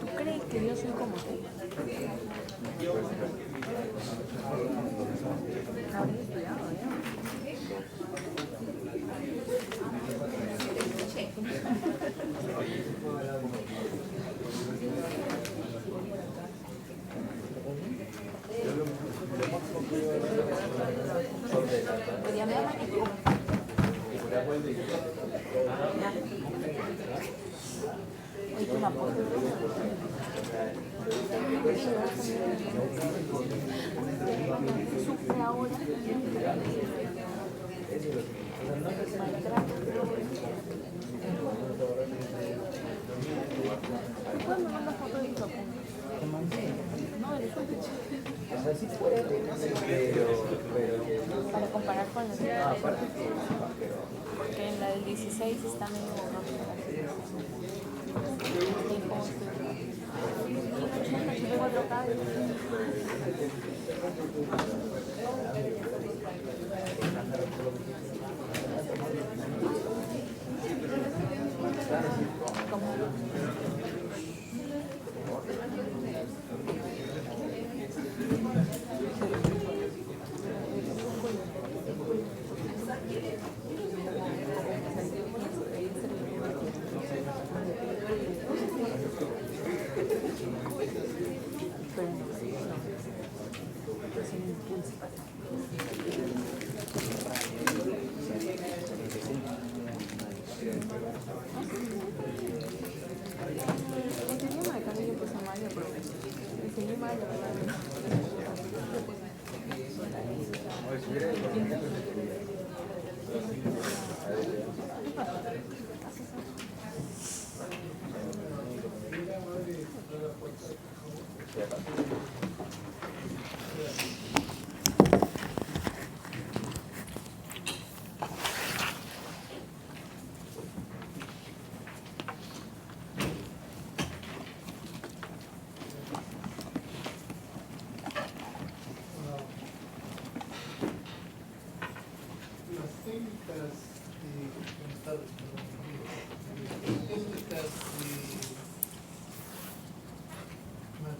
¿Tú crees que yo soy como tú? Habría estudiado, podría ver más que hoy tú me aportas sufre ahora ¿puedes mandar una foto de tu papá? No, eres un para comparar con las demás. Porque en la del 16 está medio borrosa.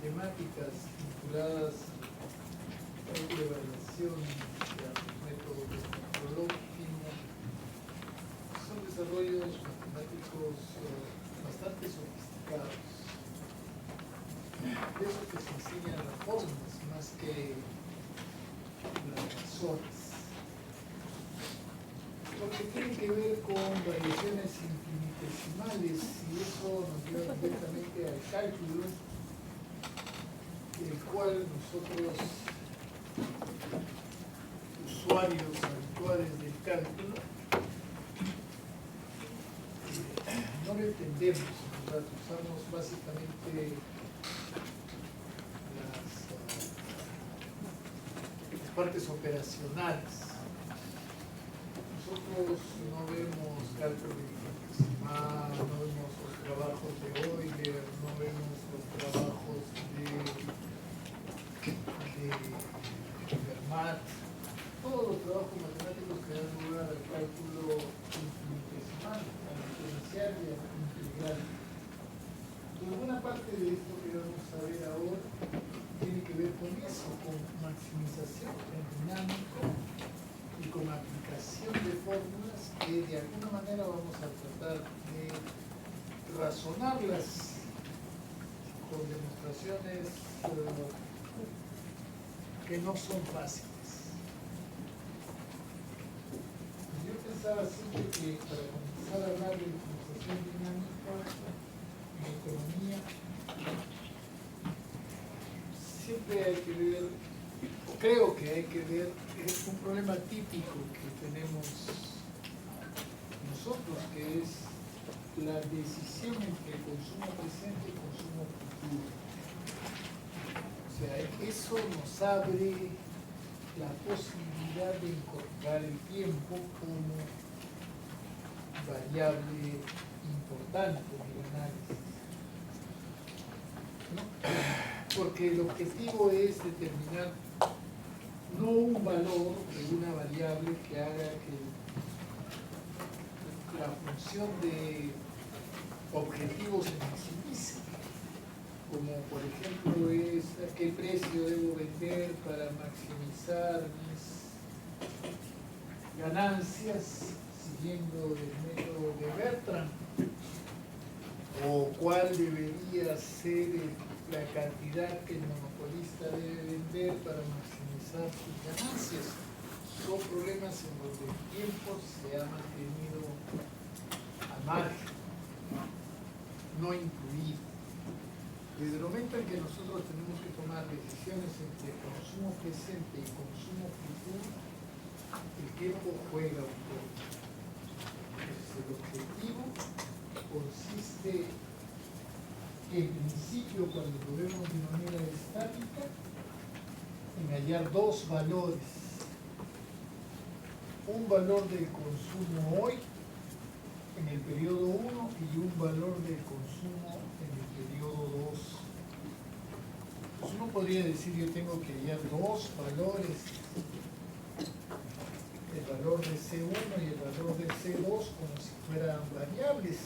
matemáticas vinculadas a la evaluación y al método metodológico son desarrollos matemáticos bastante sofisticados. De eso que se enseñan las fórmulas más que las razones. Porque tiene que ver con variaciones infinitesimales y eso nos lleva directamente al cálculo, el cual nosotros, usuarios habituales del cálculo, no lo entendemos, ¿verdad? Usamos básicamente las partes operacionales. Nosotros no vemos cálculo infinitesimal, no vemos los trabajos de Euler, no vemos los trabajos de Fermat, todos los trabajos matemáticos que dan lugar al cálculo infinitesimal, al diferencial y al integral. Entonces, buena parte de esto que vamos a ver ahora tiene que ver con eso, con maximización en dinámico y con aplicación de fórmulas que de alguna manera vamos a tratar de razonarlas con demostraciones que no son fáciles. Yo pensaba siempre que para comenzar a hablar de optimización dinámica en economía siempre hay que ver, o creo que hay que ver, es un problema típico que tenemos nosotros, que es la decisión entre consumo presente y consumo futuro. O sea, eso nos abre la posibilidad de incorporar el tiempo como variable importante en el análisis, ¿no? Porque el objetivo es determinar no un valor de una variable que haga que la función de objetivo se maximice, como por ejemplo es a qué precio debo vender para maximizar mis ganancias siguiendo el método de Bertrand, o cuál debería ser la cantidad que el monopolista debe vender para maximizar sus ganancias. Son problemas en donde el tiempo se ha mantenido al margen, no incluido. Desde el momento en que nosotros tenemos que tomar decisiones entre consumo presente y consumo futuro, el tiempo juega un poco. Entonces, el objetivo consiste en principio, cuando lo vemos de manera estática, en hallar dos valores. Un valor del consumo hoy, en el periodo 1, y un valor del consumo en el periodo 2. Pues uno podría decir, yo tengo que hallar dos valores, el valor de C1 y el valor de C2, como si fueran variables.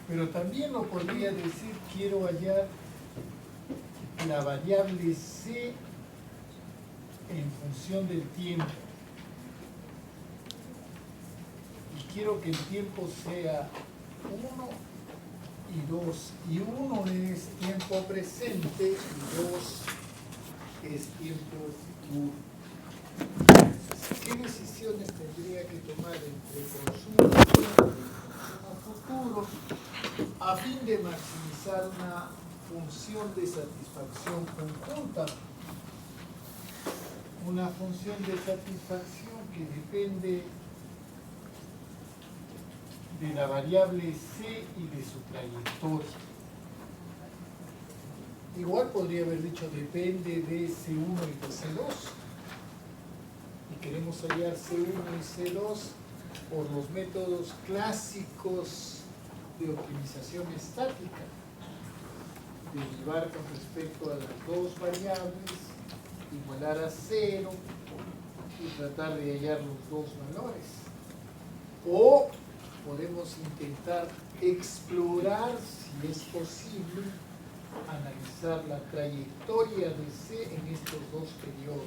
Pero también lo podría decir, quiero hallar la variable C en función del tiempo. Y quiero que el tiempo sea 1 y 2. Y 1 es tiempo presente y 2 es tiempo futuro. ¿Qué decisiones tendría que tomar entre consumo presente y consumo futuro a fin de maximizar una función de satisfacción conjunta? Una función de satisfacción que depende de la variable C y de su trayectoria. Igual podría haber dicho depende de C1 y de C2. Y queremos hallar C1 y C2 por los métodos clásicos de optimización estática. Derivar con respecto a las dos variables, igualar a 0 y tratar de hallar los dos valores. O podemos intentar explorar, si es posible, analizar la trayectoria de C en estos dos periodos.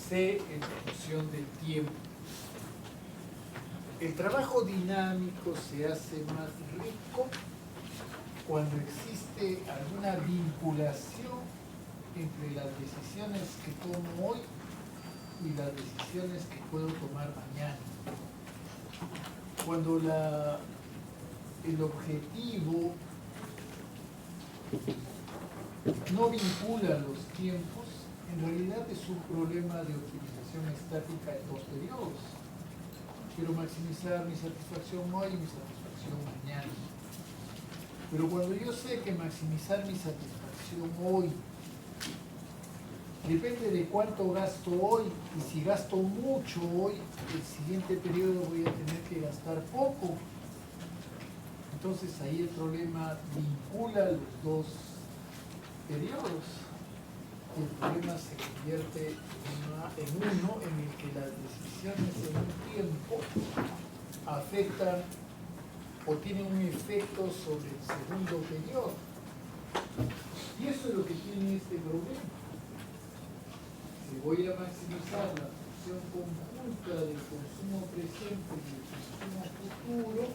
C en función del tiempo. El trabajo dinámico se hace más rico cuando existe alguna vinculación entre las decisiones que tomo hoy y las decisiones que puedo tomar mañana. Cuando el objetivo no vincula los tiempos, en realidad es un problema de optimización estática en dos periodos. Quiero maximizar mi satisfacción hoy y mi satisfacción mañana. Pero cuando yo sé que maximizar mi satisfacción hoy depende de cuánto gasto hoy, y si gasto mucho hoy, el siguiente periodo voy a tener que gastar poco. Entonces ahí el problema vincula los dos periodos. Y el problema se convierte en uno en el que las decisiones en un tiempo afectan o tienen un efecto sobre el segundo periodo. Y eso es lo que tiene este problema. Si voy a maximizar la función conjunta del consumo presente y del consumo futuro,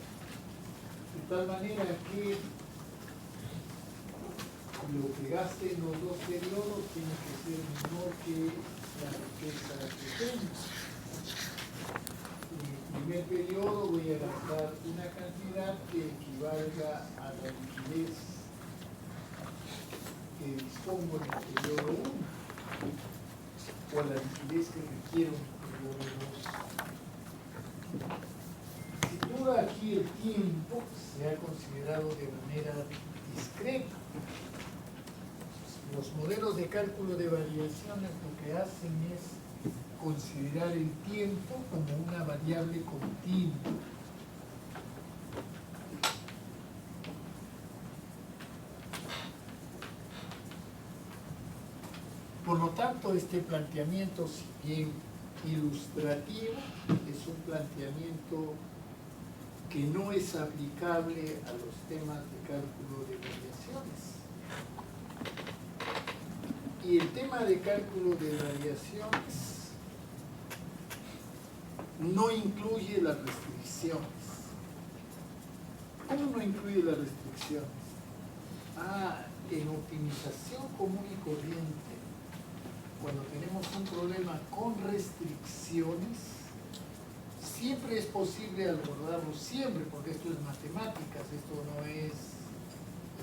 de tal manera que lo que gaste en los dos periodos tiene que ser menor que la riqueza que tengo. En el primer periodo voy a gastar una cantidad que equivalga a la liquidez dispongo el interior 1 o a la liquidez que requiere un interior 2. Sin duda aquí el tiempo se ha considerado de manera discreta. Los modelos de cálculo de variaciones lo que hacen es considerar el tiempo como una variable continua. Por lo tanto, este planteamiento, si bien ilustrativo, es un planteamiento que no es aplicable a los temas de cálculo de variaciones. Y el tema de cálculo de variaciones no incluye las restricciones. ¿Cómo no incluye las restricciones? En optimización común y corriente, cuando tenemos un problema con restricciones, siempre es posible abordarlo, siempre, porque esto es matemáticas, esto no es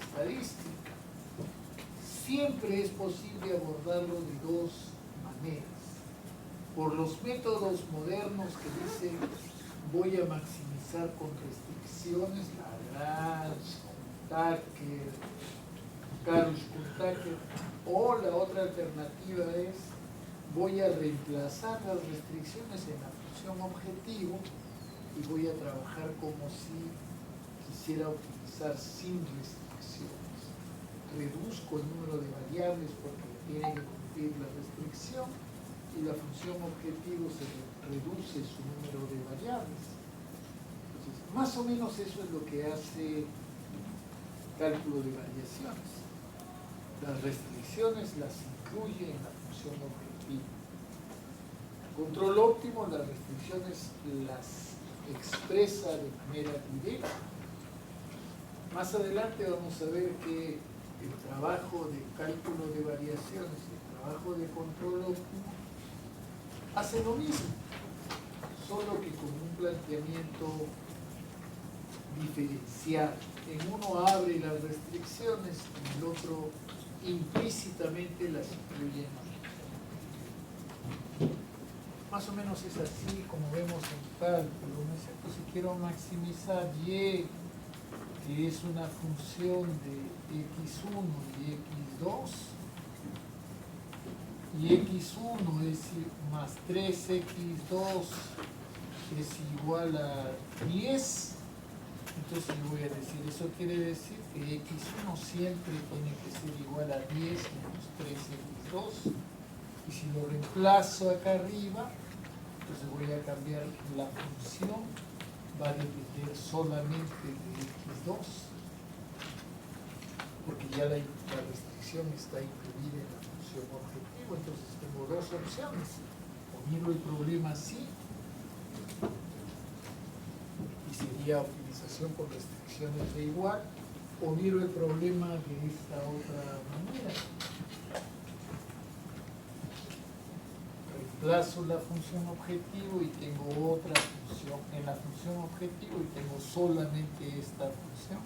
estadística. Siempre es posible abordarlo de dos maneras. Por los métodos modernos que dicen voy a maximizar con restricciones, Lagrange, Kuhn-Tucker, Karush-Kuhn-Tucker, o la otra alternativa es voy a reemplazar las restricciones en la función objetivo y voy a trabajar como si quisiera optimizar sin restricciones. Reduzco el número de variables porque tiene que cumplir la restricción y la función objetivo se reduce su número de variables. Entonces, más o menos eso es lo que hace cálculo de variaciones. Las restricciones las incluye en la función objetivo. Control óptimo, las restricciones las expresa de manera directa. Más adelante vamos a ver que el trabajo de cálculo de variaciones y el trabajo de control óptimo hacen lo mismo, solo que con un planteamiento diferencial. En uno abre las restricciones, en el otro implícitamente las incluye. Más o menos es así como vemos en cálculo, ¿no es cierto? Si quiero maximizar y, que es una función de x1 y x2, y x1 es más 3x2 es igual a 10, entonces yo voy a decir, eso quiere decir que x1 siempre tiene que ser igual a 10 menos 3x2, y si lo reemplazo acá arriba, entonces voy a cambiar la función, va a depender solamente de x2, porque ya la restricción está incluida en la función objetivo. Entonces tengo dos opciones: o miro el problema así, y sería optimización con restricciones de igual, o miro el problema de esta otra manera. Reemplazo la función objetivo y tengo otra función en la función objetivo y tengo solamente esta función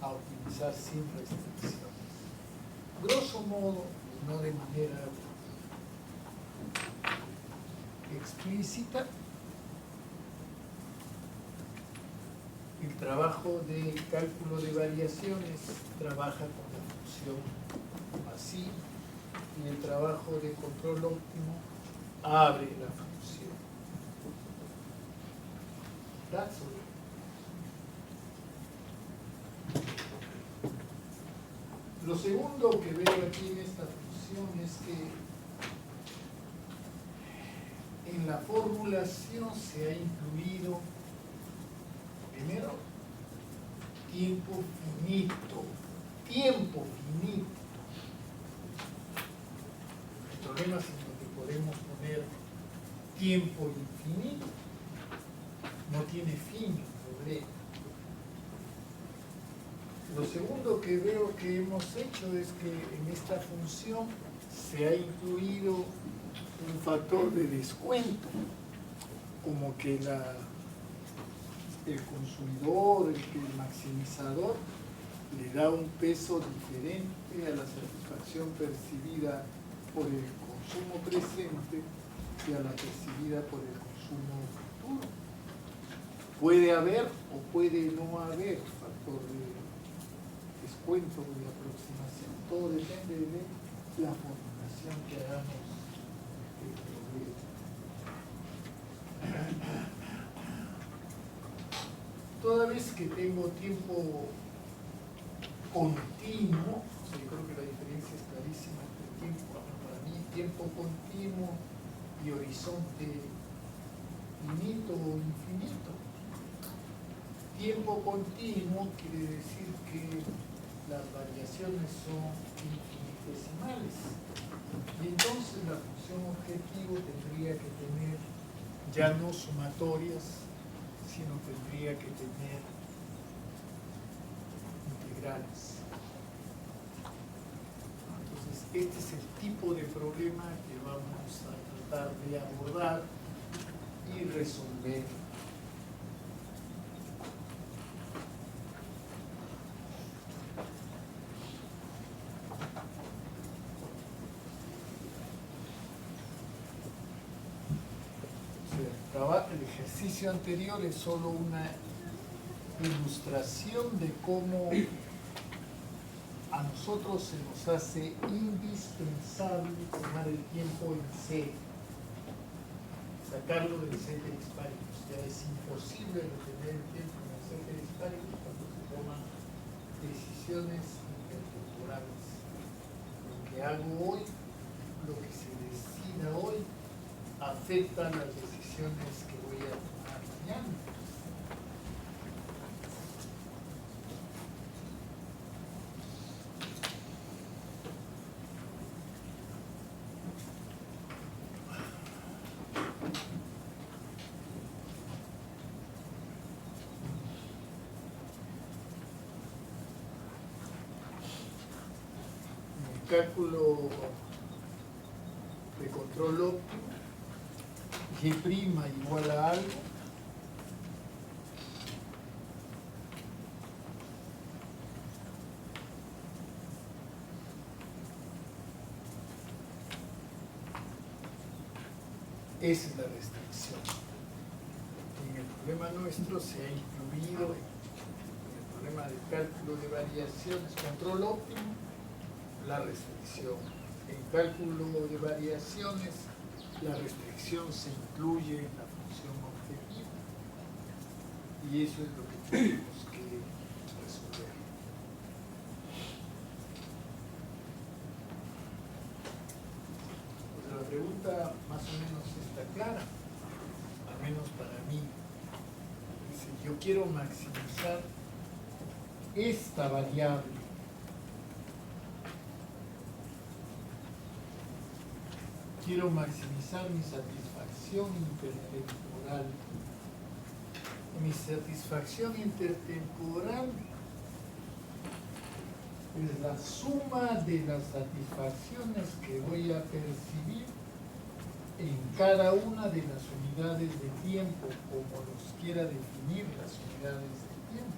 a optimizar sin restricciones. Grosso modo, no de manera explícita, el trabajo de cálculo de variaciones trabaja con la función así, y el trabajo de control óptimo abre la función. That's all. Lo segundo que veo aquí en esta función es que en la formulación se ha incluido primero tiempo finito. Tiempo finito. El problema es en donde podemos poner tiempo infinito. No tiene fin el problema. Lo segundo que veo que hemos hecho es que en esta función se ha incluido un factor de descuento, como que el consumidor, el maximizador, le da un peso diferente a la satisfacción percibida por el consumo presente y a la percibida por el consumo futuro. Puede haber o puede no haber factor de descuento o de aproximación. Todo depende de la formulación que hagamos del problema. Toda vez que tengo tiempo continuo, yo creo que la diferencia es clarísima entre tiempo, para mí, tiempo continuo y horizonte finito o infinito. Tiempo continuo quiere decir que las variaciones son infinitesimales y entonces la función objetivo tendría que tener ya no sumatorias, sino tendría que tener integrales. Entonces, este es el tipo de problema que vamos a tratar de abordar y resolver. El ejercicio anterior es solo una ilustración de cómo a nosotros se nos hace indispensable tomar el tiempo en serio, sacarlo del ceteris paribus. Ya es imposible retener el tiempo en el ceteris paribus cuando se toman decisiones intertemporales. Lo que hago hoy, lo que se decida hoy, afecta las decisiones que voy a tomar mañana. En el cálculo de control óptimo, G' igual a algo, esa es la restricción. En el problema nuestro se ha incluido en el problema de cálculo de variaciones, control óptimo, la restricción. En cálculo de variaciones, la restricción se incluye en la función objetiva y eso es lo que tenemos que resolver. Pues la pregunta más o menos está clara, al menos para mí. Dice, yo quiero maximizar esta variable. Quiero maximizar mi satisfacción intertemporal. Mi satisfacción intertemporal es la suma de las satisfacciones que voy a percibir en cada una de las unidades de tiempo, como los quiera definir las unidades de tiempo.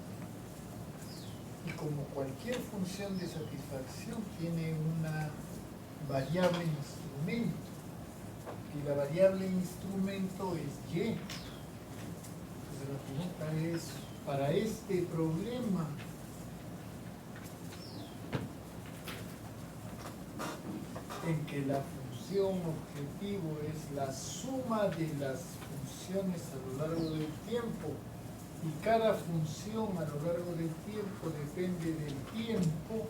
Y como cualquier función de satisfacción tiene una variable instrumento, y la variable instrumento es Y. Entonces la pregunta es, para este problema, en que la función objetivo es la suma de las funciones a lo largo del tiempo, y cada función a lo largo del tiempo depende del tiempo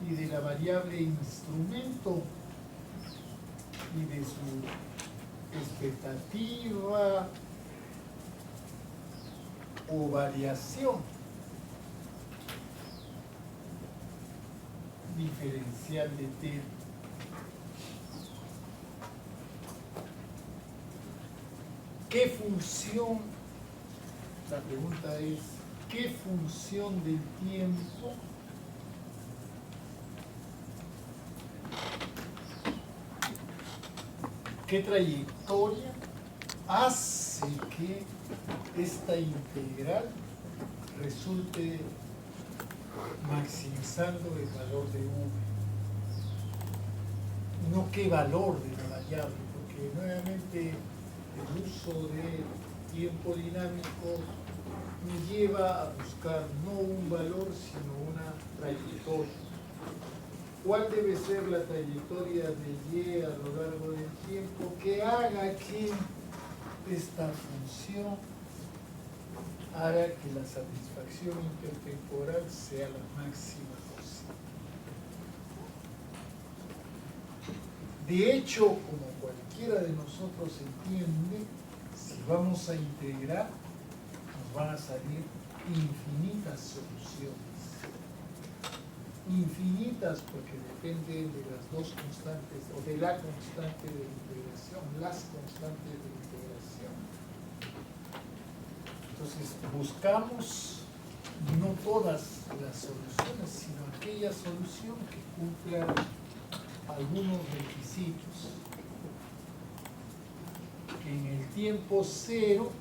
y de la variable instrumento y de su expectativa o variación diferencial de t. ¿Qué función? La pregunta es, ¿qué función del tiempo qué trayectoria hace que esta integral resulte maximizando el valor de V. No qué valor de la variable, porque nuevamente el uso de tiempo dinámico me lleva a buscar no un valor, sino una trayectoria. ¿Cuál debe ser la trayectoria de Y a lo largo del tiempo que haga que esta función haga que la satisfacción intertemporal sea la máxima posible? De hecho, como cualquiera de nosotros entiende, si vamos a integrar, nos van a salir infinitas soluciones. Infinitas porque dependen de las dos constantes, o de la constante de integración, las constantes de integración. Entonces, buscamos no todas las soluciones, sino aquella solución que cumpla algunos requisitos. Que en el tiempo cero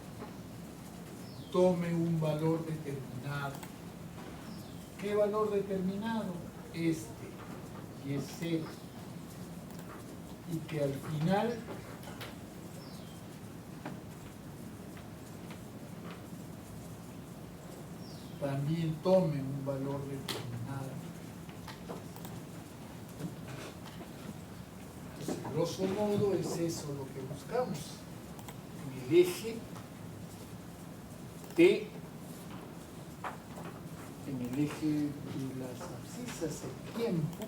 tome un valor determinado. ¿Qué valor determinado? Este, y es cero. Y que al final también tome un valor determinado. Entonces, grosso modo, es eso lo que buscamos. En el eje T, en el eje de las abscisas, el tiempo,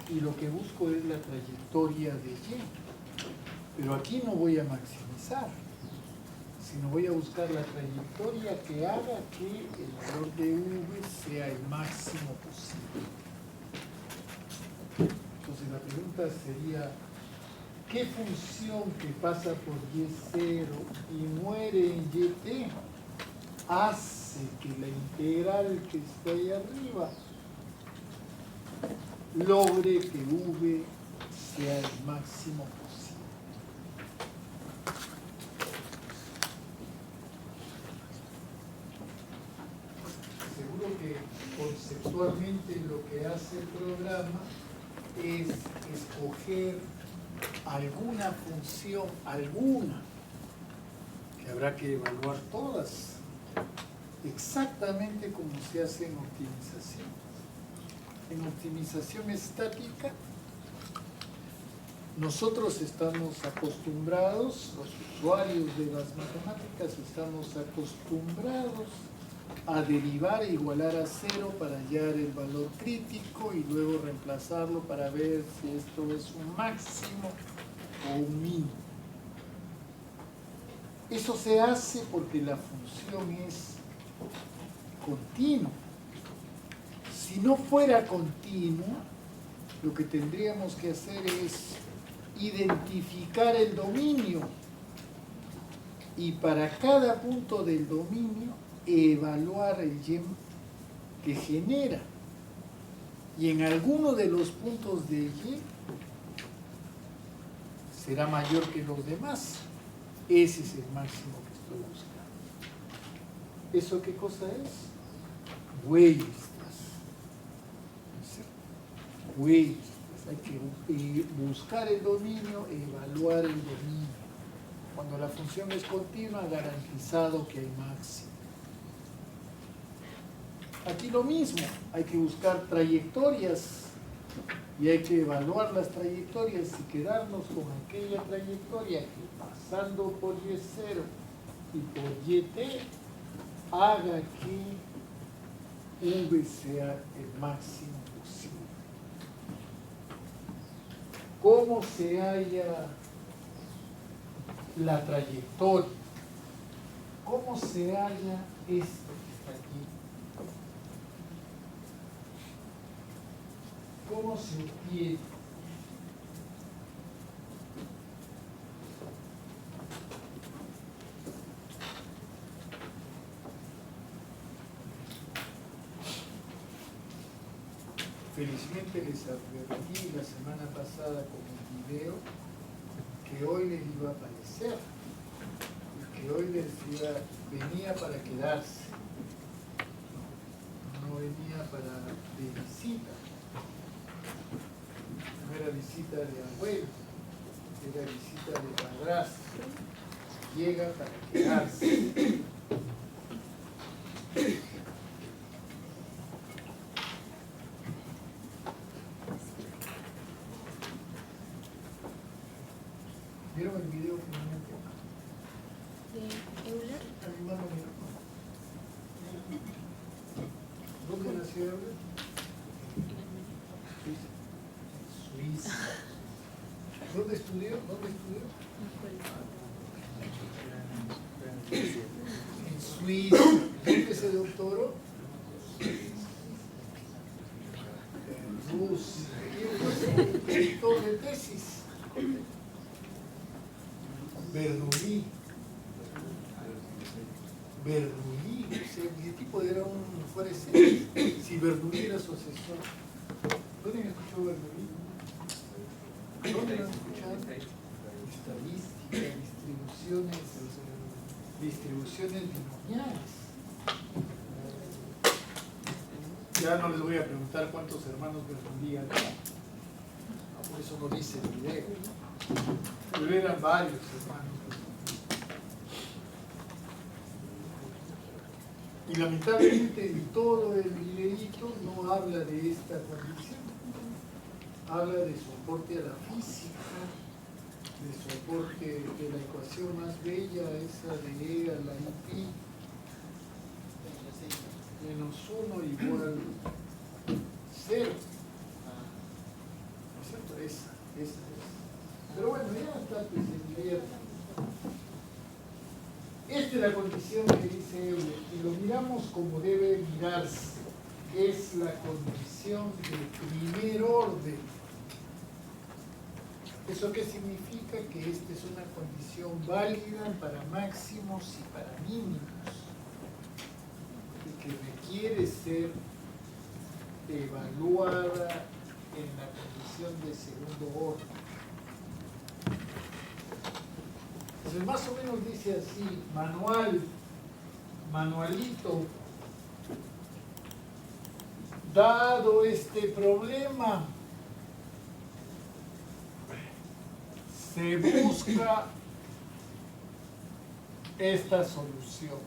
y lo que busco es la trayectoria de Y. Pero aquí no voy a maximizar, sino voy a buscar la trayectoria que haga que el valor de V sea el máximo posible. Entonces la pregunta sería, ¿qué función que pasa por Y0 y muere en YT hace que la integral que está ahí arriba logre que V sea el máximo posible? Seguro que conceptualmente lo que hace el programa es escoger alguna función, alguna, que habrá que evaluar todas, exactamente como se hace en optimización. En optimización estática, nosotros estamos acostumbrados, los usuarios de las matemáticas estamos acostumbrados a derivar e igualar a cero para hallar el valor crítico y luego reemplazarlo para ver si esto es un máximo o un mínimo. Eso se hace porque la función es continua. Si no fuera continua, lo que tendríamos que hacer es identificar el dominio y para cada punto del dominio evaluar el y que genera, y en alguno de los puntos de y será mayor que los demás. Ese es el máximo que estoy buscando. ¿Eso qué cosa es? Huellas. Huellas. Hay que buscar el dominio, evaluar el dominio. Cuando la función es continua, garantizado que hay máximo. Aquí lo mismo, hay que buscar trayectorias y hay que evaluar las trayectorias y quedarnos con aquella trayectoria que pasando por Y0 y por YT haga que V sea el máximo posible. ¿Cómo se halla la trayectoria? ¿Cómo se halla esto que está aquí? ¿Cómo se obtiene? Felizmente les advertí la semana pasada con el video que hoy les iba a aparecer, que hoy venía para quedarse, no venía de visita. No era visita de abuelo, era visita de padrastro. Llega para quedarse. ¿Vieron el video finalmente? ¿De Euler? A mi mano, mira. ¿Dónde nació Euler? Suiza. ¿Dónde estudió? En Suiza. ¿Dónde se doctoró? En Rusia. ¿Quién fue su editor de tesis? Bernoulli. Bernoulli, o sea, el tipo era un fuera de serie. Si Bernoulli era su asesor. ¿Dónde han escuchado Bernoulli? ¿Dónde lo han escuchado? Estadística, distribuciones binomiales. Ya no les voy a preguntar cuántos hermanos Bernoulli había. Por eso no dice el video. Pero eran varios hermanos. Y lamentablemente en todo el videíto no habla de esta condición. Habla de su aporte a la física, de su aporte de la ecuación más bella, esa de E a la I menos 1 igual 0. ¿No es cierto? Esa. Pero bueno, ya está, pues se divierte. Esta es la condición que dice Euler, y lo miramos como debe mirarse. Es la condición de primer orden. ¿Eso qué significa? Que esta es una condición válida para máximos y para mínimos, y que requiere ser evaluada en la condición de segundo orden. Entonces más o menos dice así, manualito, dado este problema, se busca esta solución.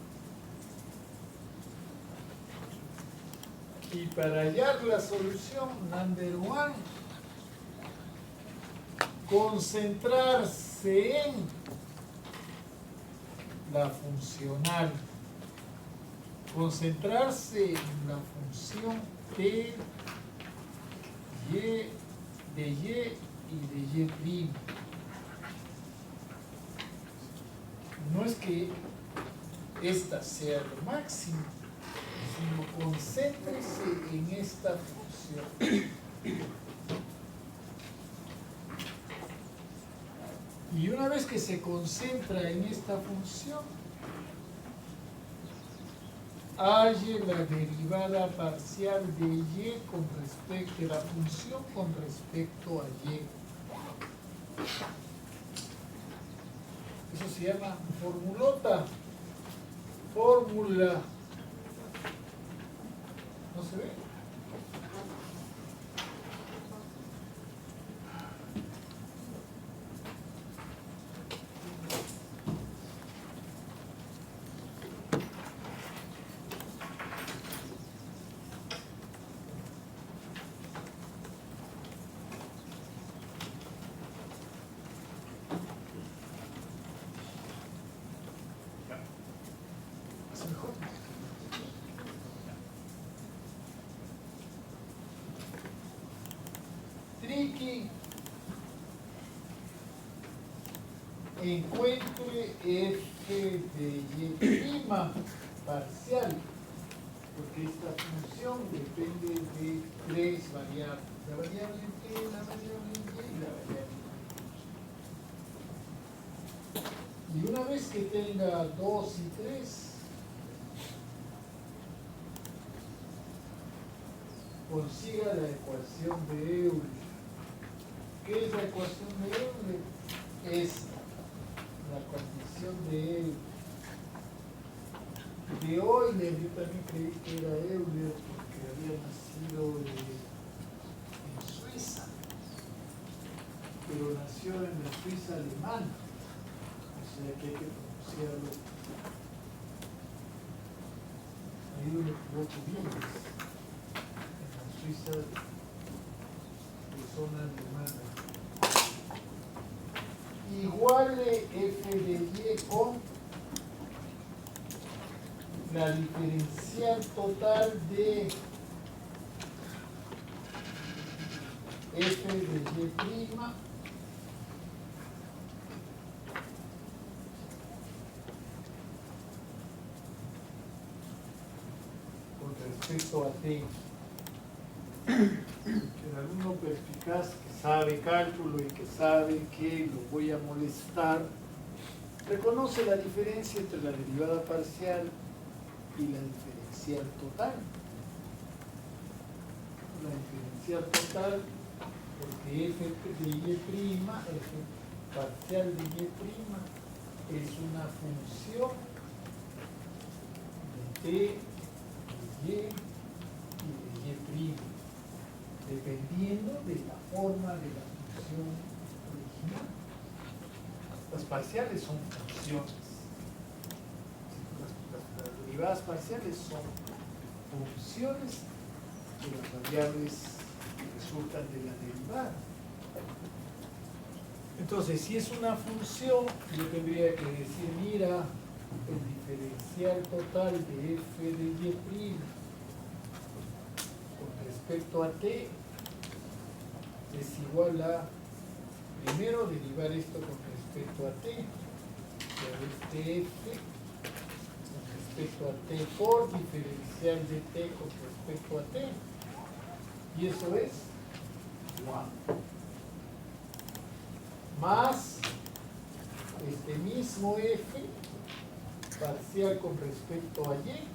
Y para hallar la solución, number one, concentrarse en la funcional. Concentrarse en la función T, Y, de Y y de Y'. No es que esta sea lo máximo, sino concéntrese en esta función. Y una vez que se concentra en esta función, halle la derivada parcial de Y con respecto de la función con respecto a Y. Eso se llama formulota. Fórmula. ¿No se ve? Triqui, encuentre f de y' parcial, porque esta función depende de tres variables: la variable t, la variable y la variable. Y una vez que tenga 2 y 3, consiga la ecuación de Euler. ¿Qué es la ecuación de Euler? Es la condición de Euler. De Euler, yo también creí que era Euler porque había haya nacido en Suiza, pero nació en la Suiza alemana, o sea que hay que pronunciarlo. Ahí un equivoco bien, en la Suiza de zona alemana. Igual de f de y con la diferencial total de f de y prima con respecto a t. El alumno perspicaz que sabe cálculo y que sabe que lo voy a molestar, reconoce la diferencia entre la derivada parcial y la diferencial total. La diferencial total, porque f de y', f parcial de y', es una función de t, de y y de y', dependiendo de la forma de la función original. Las parciales son funciones. Las derivadas parciales son funciones de las variables que resultan de la derivada. Entonces, si es una función, yo tendría que decir, mira, el diferencial total de f de y' con respecto a t es igual a, primero, derivar esto con respecto a t, este f con respecto a t por diferencial de t con respecto a t, y eso es 1 más este mismo f parcial con respecto a y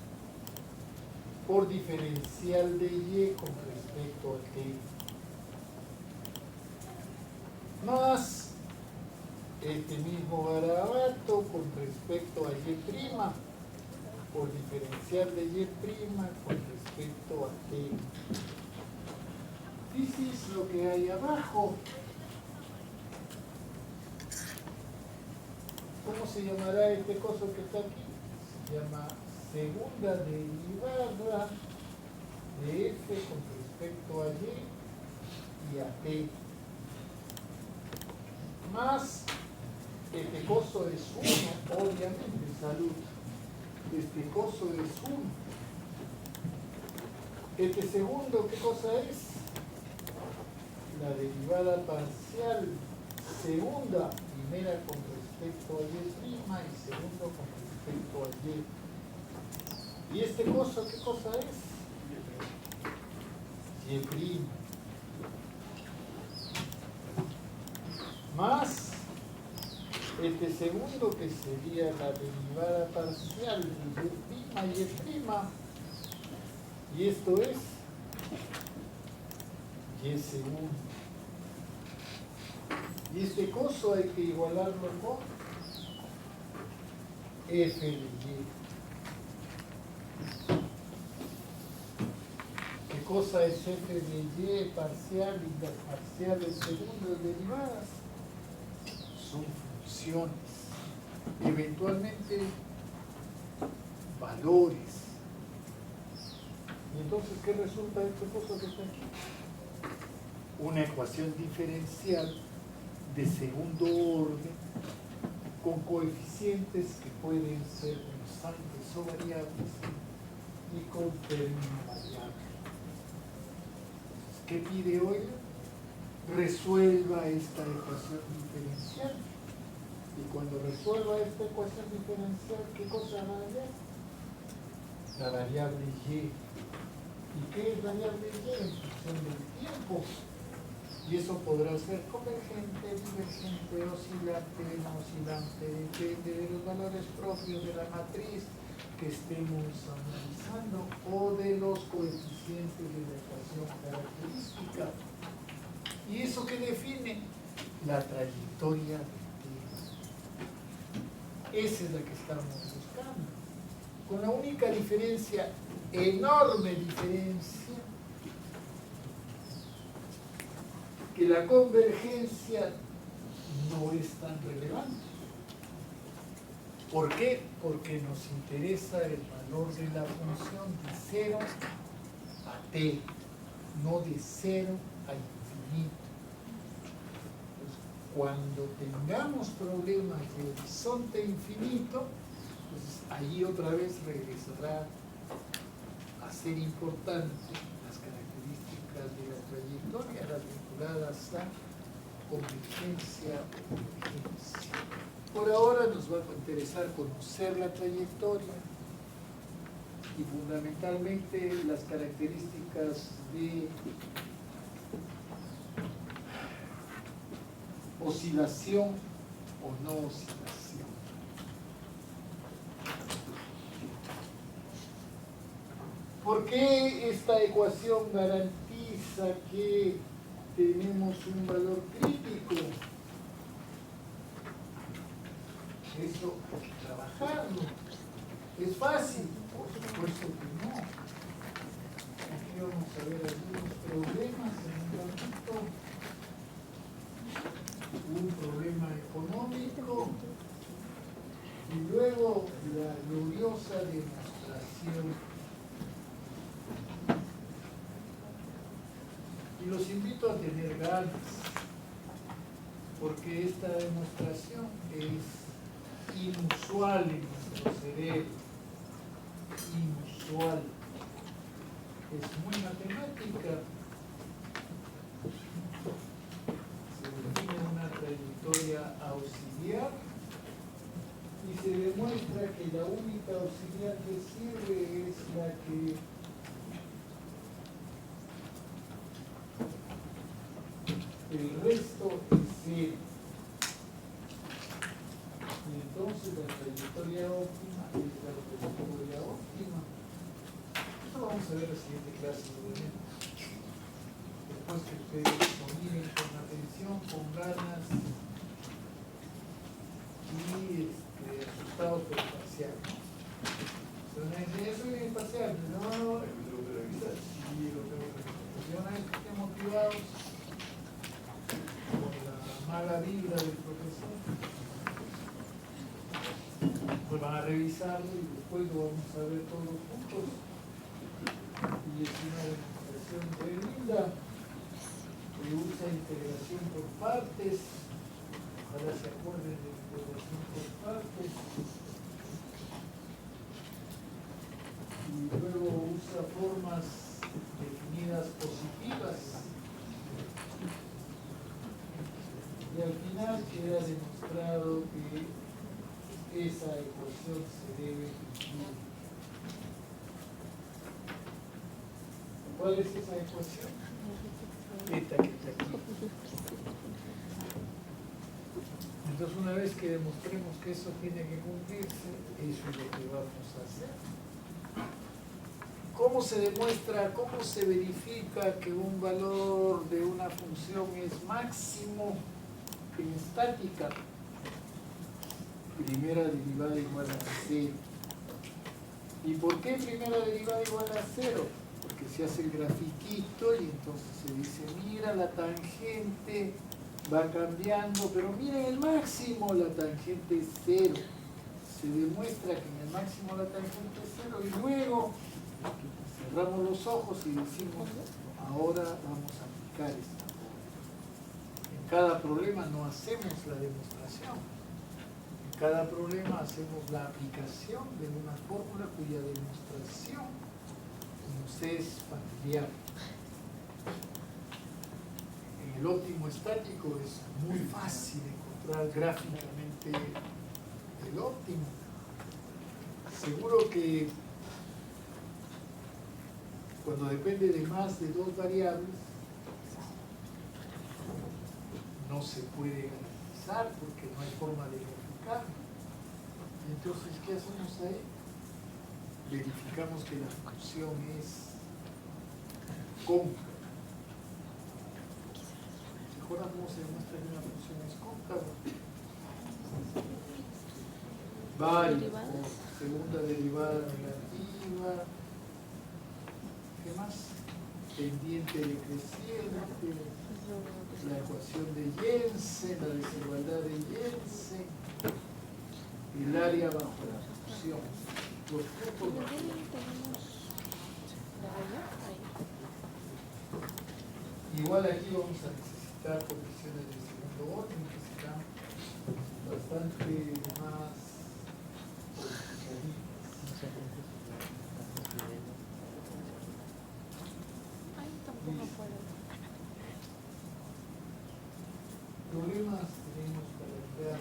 por diferencial de y con respecto a t, más este mismo garabato con respecto a y' por diferencial de y' con respecto a t. This is lo que hay abajo. ¿Cómo se llamará este coso que está aquí? Se llama segunda derivada de f con respecto a y a t. Más este coso es 1, obviamente, salud. Este coso es 1. Este segundo, ¿qué cosa es? La derivada parcial segunda, primera con respecto a y' y segundo con respecto a y. ¿Y este coso qué cosa es? Y'. Más este segundo, que sería la derivada parcial de y', y esto es y segundo. Y este coso hay que igualarlo con f de y. ¿Qué cosa es f de y parcial y las parciales segundas derivadas? Son funciones, eventualmente valores. Y entonces, ¿qué resulta de este coso que está aquí? Una ecuación diferencial de segundo orden con coeficientes que pueden ser constantes o variables y con término variable. ¿Qué pide hoy? Resuelva esta ecuación diferencial. Y cuando resuelva esta ecuación diferencial, ¿qué cosa va a hallar? La variable y. ¿Y qué es variable y? En función del tiempo. Y eso podrá ser convergente, divergente, oscilante, no oscilante, depende de los valores propios de la matriz que estemos analizando o de los coeficientes de la ecuación característica. ¿Y eso qué define? La trayectoria del tiempo. Esa es la que estamos buscando. Con la única diferencia, enorme diferencia, que la convergencia no es tan relevante. ¿Por qué? Porque nos interesa el valor de la función de 0 a t, no de 0 a infinito. Entonces, cuando tengamos problemas de horizonte infinito, pues ahí otra vez regresará a ser importante las características de la trayectoria, las vinculadas a convergencia o convergencia. Por ahora nos va a interesar conocer la trayectoria y fundamentalmente las características de oscilación o no oscilación. ¿Por qué esta ecuación garantiza que tenemos un valor crítico? Eso hay que trabajarlo. ¿Es fácil? Por supuesto que no. Aquí vamos a ver algunos problemas en un ratito. Un problema económico y luego la gloriosa demostración. Y los invito a tener ganas, porque esta demostración es inusual en nuestro cerebro, inusual, es muy matemática. Se define una trayectoria auxiliar y se demuestra que la única auxiliar que sirve es la que el resto es cero. Y entonces la trayectoria óptima es la trayectoria óptima. Esto vamos a ver en la siguiente clase, obviamente. Después que ustedes lo miren con atención, con ganas y asustados por el parcial. Se van a decir, eso es el parcial. No, lo tengo que revisar. Sí, lo tengo que revisar. Y una vez que estén motivados por la mala vibra del profesor, pues van a revisarlo y después lo vamos a ver todos juntos. Y es una demostración muy linda que usa integración por partes. Ojalá se acuerden de integración por partes. Y luego usa formas definidas positivas. Y al final queda demostrado que esa ecuación se debe cumplir. ¿Cuál es esa ecuación? Esta que está aquí. Entonces, una vez que demostremos que eso tiene que cumplirse, eso es lo que vamos a hacer. ¿Cómo se demuestra, cómo se verifica que un valor de una función es máximo en estática? Primera derivada igual a 0. ¿Y por qué primera derivada igual a 0? Porque se hace el grafiquito y entonces se dice, mira, la tangente va cambiando, pero miren el máximo, la tangente es 0. Se demuestra que en el máximo la tangente es 0 y luego cerramos los ojos y decimos, ahora vamos a aplicar esta fórmula. En cada problema no hacemos la demostración. En cada problema hacemos la aplicación de una fórmula cuya demostración nos es familiar. En el óptimo estático es muy fácil encontrar gráficamente el óptimo. Seguro que cuando depende de más de dos variables no se puede garantizar porque no hay forma de verificar. Entonces, ¿qué hacemos ahí? Verificamos que la función es cóncava. Ahora cómo se demuestra que una función es cóncava. Varios, segunda derivada negativa. ¿Qué más? Pendiente decreciente. La ecuación de Jensen, la desigualdad de Jensen, el área bajo la función, los puntos bajo la función. Igual aquí vamos a necesitar condiciones de segundo orden que serán bastante más problemas tenemos para crear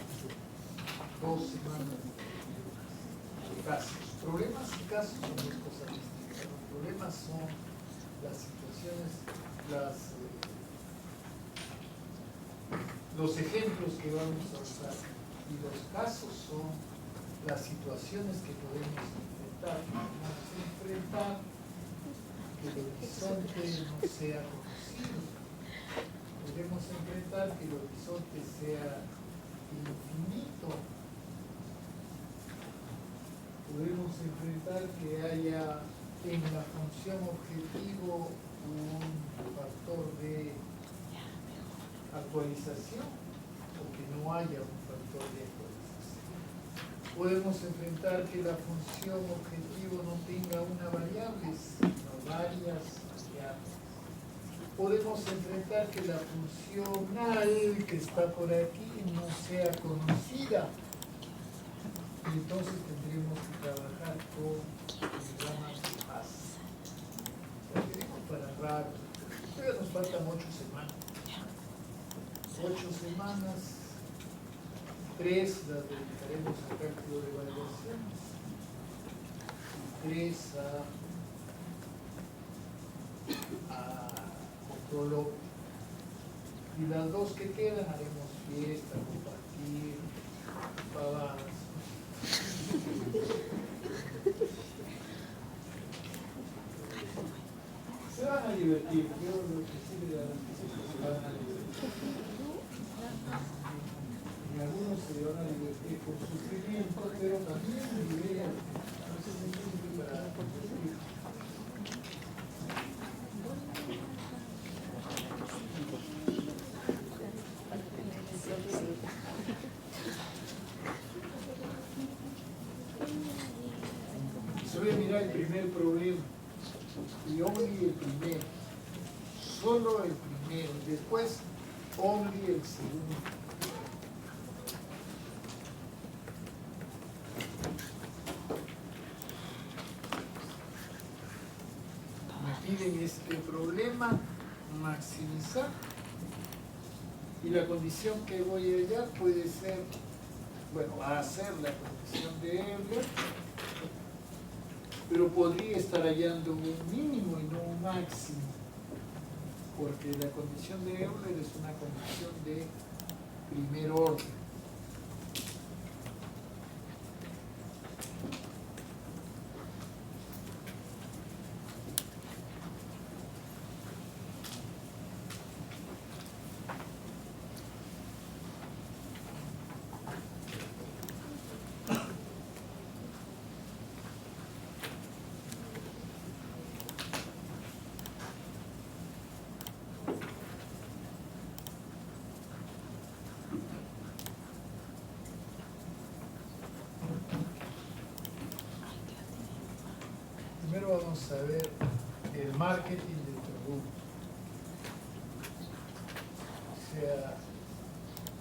2 semanas de casos. Problemas y casos son dos cosas distintas. Los problemas son las situaciones, los ejemplos que vamos a usar, y los casos son las situaciones que podemos enfrentar. Podemos enfrentar que el horizonte no sea conocido. Podemos enfrentar que el horizonte sea infinito. Podemos enfrentar que haya en la función objetivo un factor de actualización o que no haya un factor de actualización. Podemos enfrentar que la función objetivo no tenga una variable, sino varias variables. Podemos enfrentar que la función null que está por aquí no sea conocida. Y entonces tendremos que trabajar con programas de base. Tenemos para rato. Todavía nos faltan 8 semanas. 8 semanas, 3 las dedicaremos al cálculo de variaciones y 3 a control óptico. Y las 2 que quedan haremos fiesta, compartir, pavadas. Se van a divertir, yo lo que sí le garantizo es que se van a divertir. Y algunos se van a divertir por sufrimiento, pero también liberan. Entonces es muy para divertir. Se voy a mirar el primer problema. Y only el primero. Solo el primero. Después, only el segundo. Me piden este problema, maximizar. Y la condición que voy a hallar puede ser, bueno, va a ser la condición de Euler, pero podría estar hallando un mínimo y no un máximo, porque la condición de Euler es una condición de primer orden. Primero vamos a ver el marketing del producto. O sea,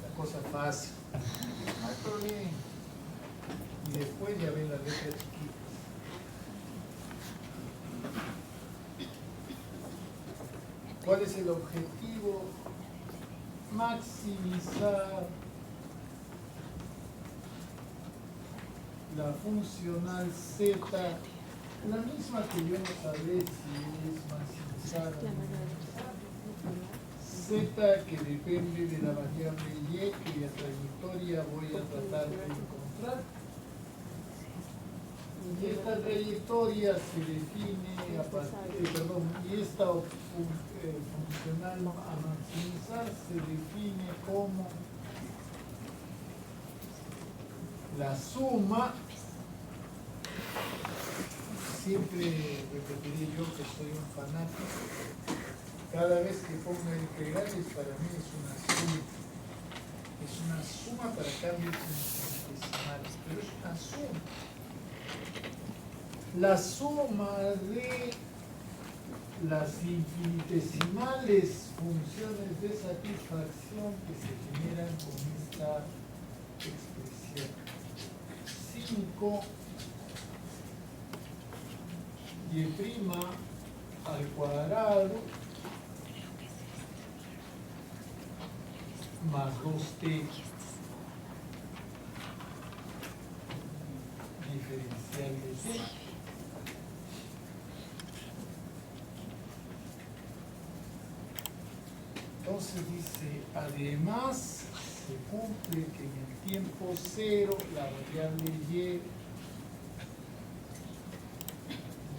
la cosa fácil. No hay problema. Y después ya ven las letras chiquitas. ¿Cuál es el objetivo? Maximizar la funcional z, la misma que yo no sabré si es maximizar z, que depende de la variable y, cuya trayectoria voy a tratar de encontrar. Y esta trayectoria se define a partir, y esta funcional a maximizar se define como la suma, siempre repetiré yo que soy un fanático, Cada vez que ponga integrales para mí es una suma. Es una suma para cambios infinitesimales, pero es una suma. La suma de las infinitesimales funciones de satisfacción que se generan con esta expresión. 5 y' al cuadrado más 2t diferencial de t. Entonces dice, además se cumple que en el tiempo 0 la variable y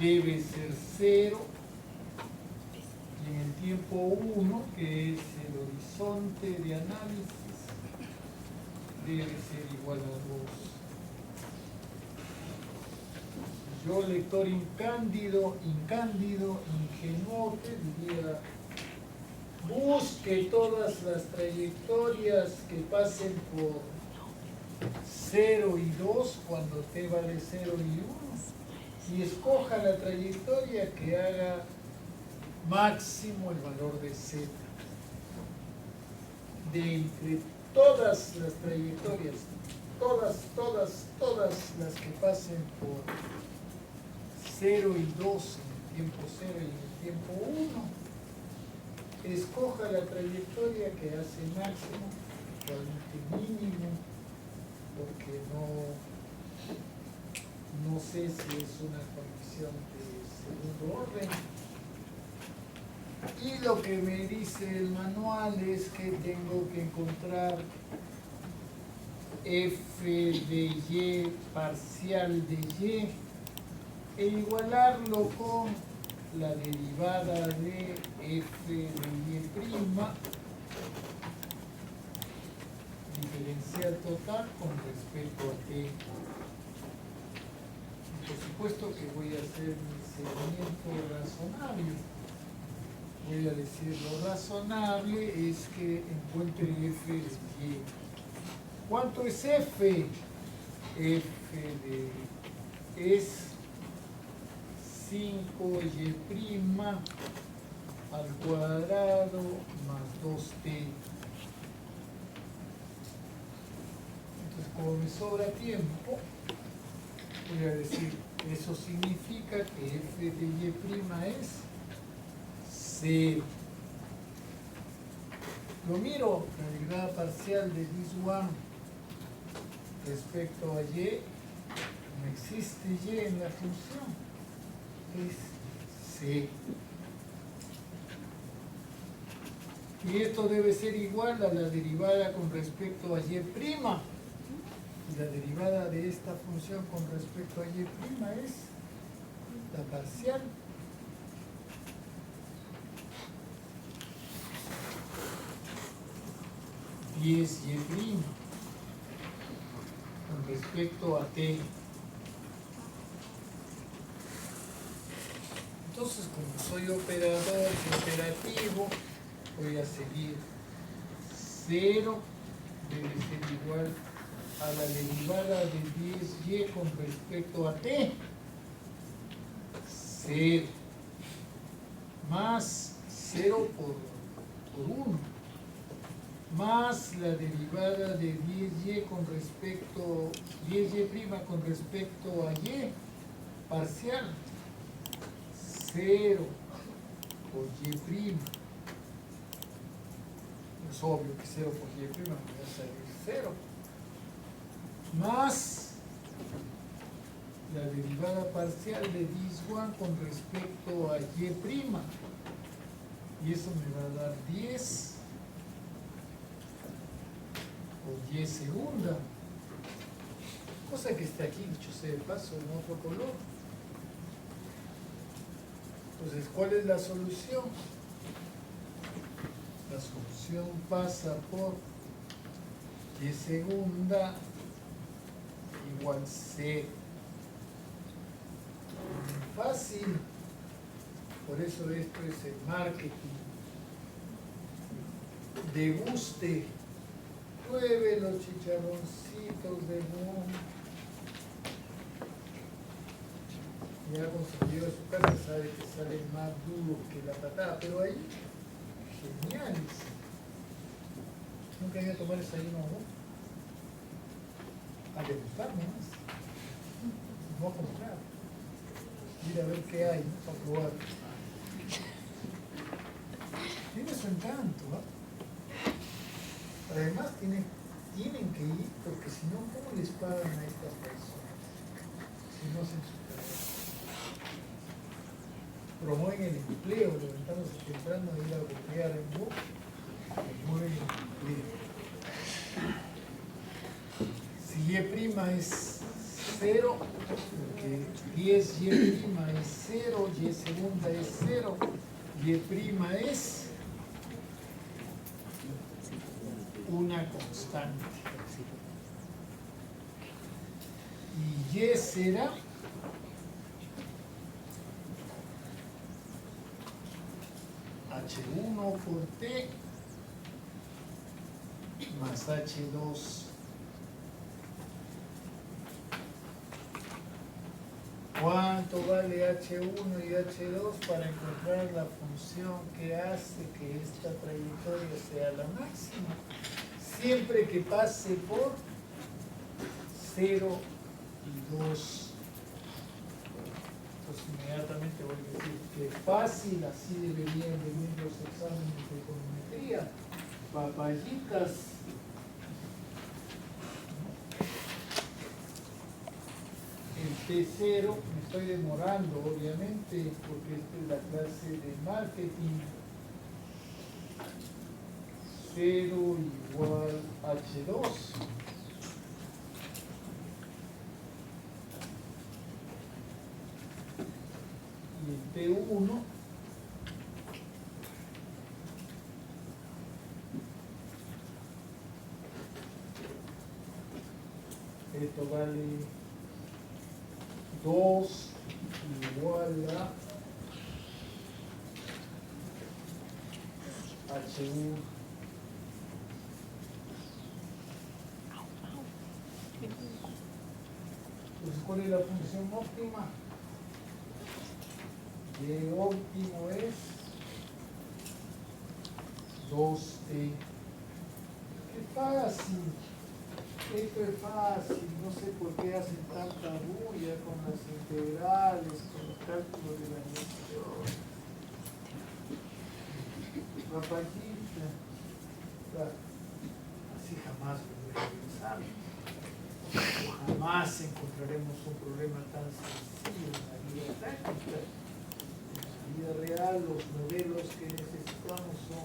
debe ser 0 y en el tiempo 1, que es el horizonte de análisis, debe ser igual a 2. Yo, lector incándido, ingenuote, diría, busque todas las trayectorias que pasen por 0 y 2 cuando t vale 0 y 1 y escoja la trayectoria que haga máximo el valor de z. De entre todas las trayectorias, todas las que pasen por 0 y 2 en el tiempo 0 y en el tiempo 1, escoja la trayectoria que hace máximo, actualmente mínimo, porque no sé si es una condición de segundo orden. Y lo que me dice el manual es que tengo que encontrar f de y parcial de y e igualarlo con la derivada de f de y' diferencial total con respecto a t. Por supuesto que voy a hacer mi seguimiento razonable. Voy a decir, lo razonable es que encuentre f de y. ¿Cuánto es f? F de es 5y' al cuadrado más 2t. Entonces, como me sobra tiempo, voy a decir, eso significa que f de y' es 0. Lo miro, la derivada parcial de this one respecto a y, no existe y en la función, es c. Y esto debe ser igual a la derivada con respecto a y'. Y la derivada de esta función con respecto a y' es la parcial. Y es y' con respecto a t. Entonces, como soy operador y operativo, voy a seguir 0 debe ser igual a la derivada de 10y con respecto a t. 0 más 0 por 1 más la derivada de 10y con respecto 10y' con respecto a y parcial 0 por y'. Es obvio que 0 por y' me va a salir 0 más la derivada parcial de this one con respecto a y', y eso me va a dar 10 por y segunda, cosa que está aquí, dicho sea de paso, en otro color. Entonces, ¿cuál es la solución? La solución pasa por y segunda igual 0. Fácil. Por eso esto es el marketing deguste, pruebe los chicharroncitos de Moon. Ya cuando se llega a su casa sabe que sale más duro que la patada, pero ahí, geniales. Nunca iba a tomar desayuno a vos. A degustar nomás. No a comprar. Ir a ver qué hay, ¿no? Para probar. Tiene su encanto, ¿eh? Además tienen que ir, porque si no, ¿cómo les pagan a estas personas? Si no hacen su trabajo. Promueven el empleo, levantándose temprano a ir a golpear en voz, promueven el empleo. Si Y' es 0, porque 10 Y' es 0, Y segunda es 0, Y' es una constante. Y Y será H1 por T más H2. ¿Cuánto vale H1 y H2 para encontrar la función que hace que esta trayectoria sea la máxima? Siempre que pase por 0 y 2. Entonces inmediatamente voy a decir que es fácil, así deberían venir los exámenes de econometría. Papayitas. El T0, me estoy demorando obviamente porque esta es la clase de marketing. 0 igual H2. Y el T1 esto vale 2 igual a H1. Entonces, ¿cuál es la función óptima? Y óptimo es 2t. ¡Qué fácil! Esto es fácil, no sé por qué hacen tanta bulla con las integrales, con los cálculos de la ecuación. Papayita. Claro, así jamás podré pensar. Jamás encontraremos un problema tan sencillo en la vida práctica. En la vida real, los modelos que necesitamos son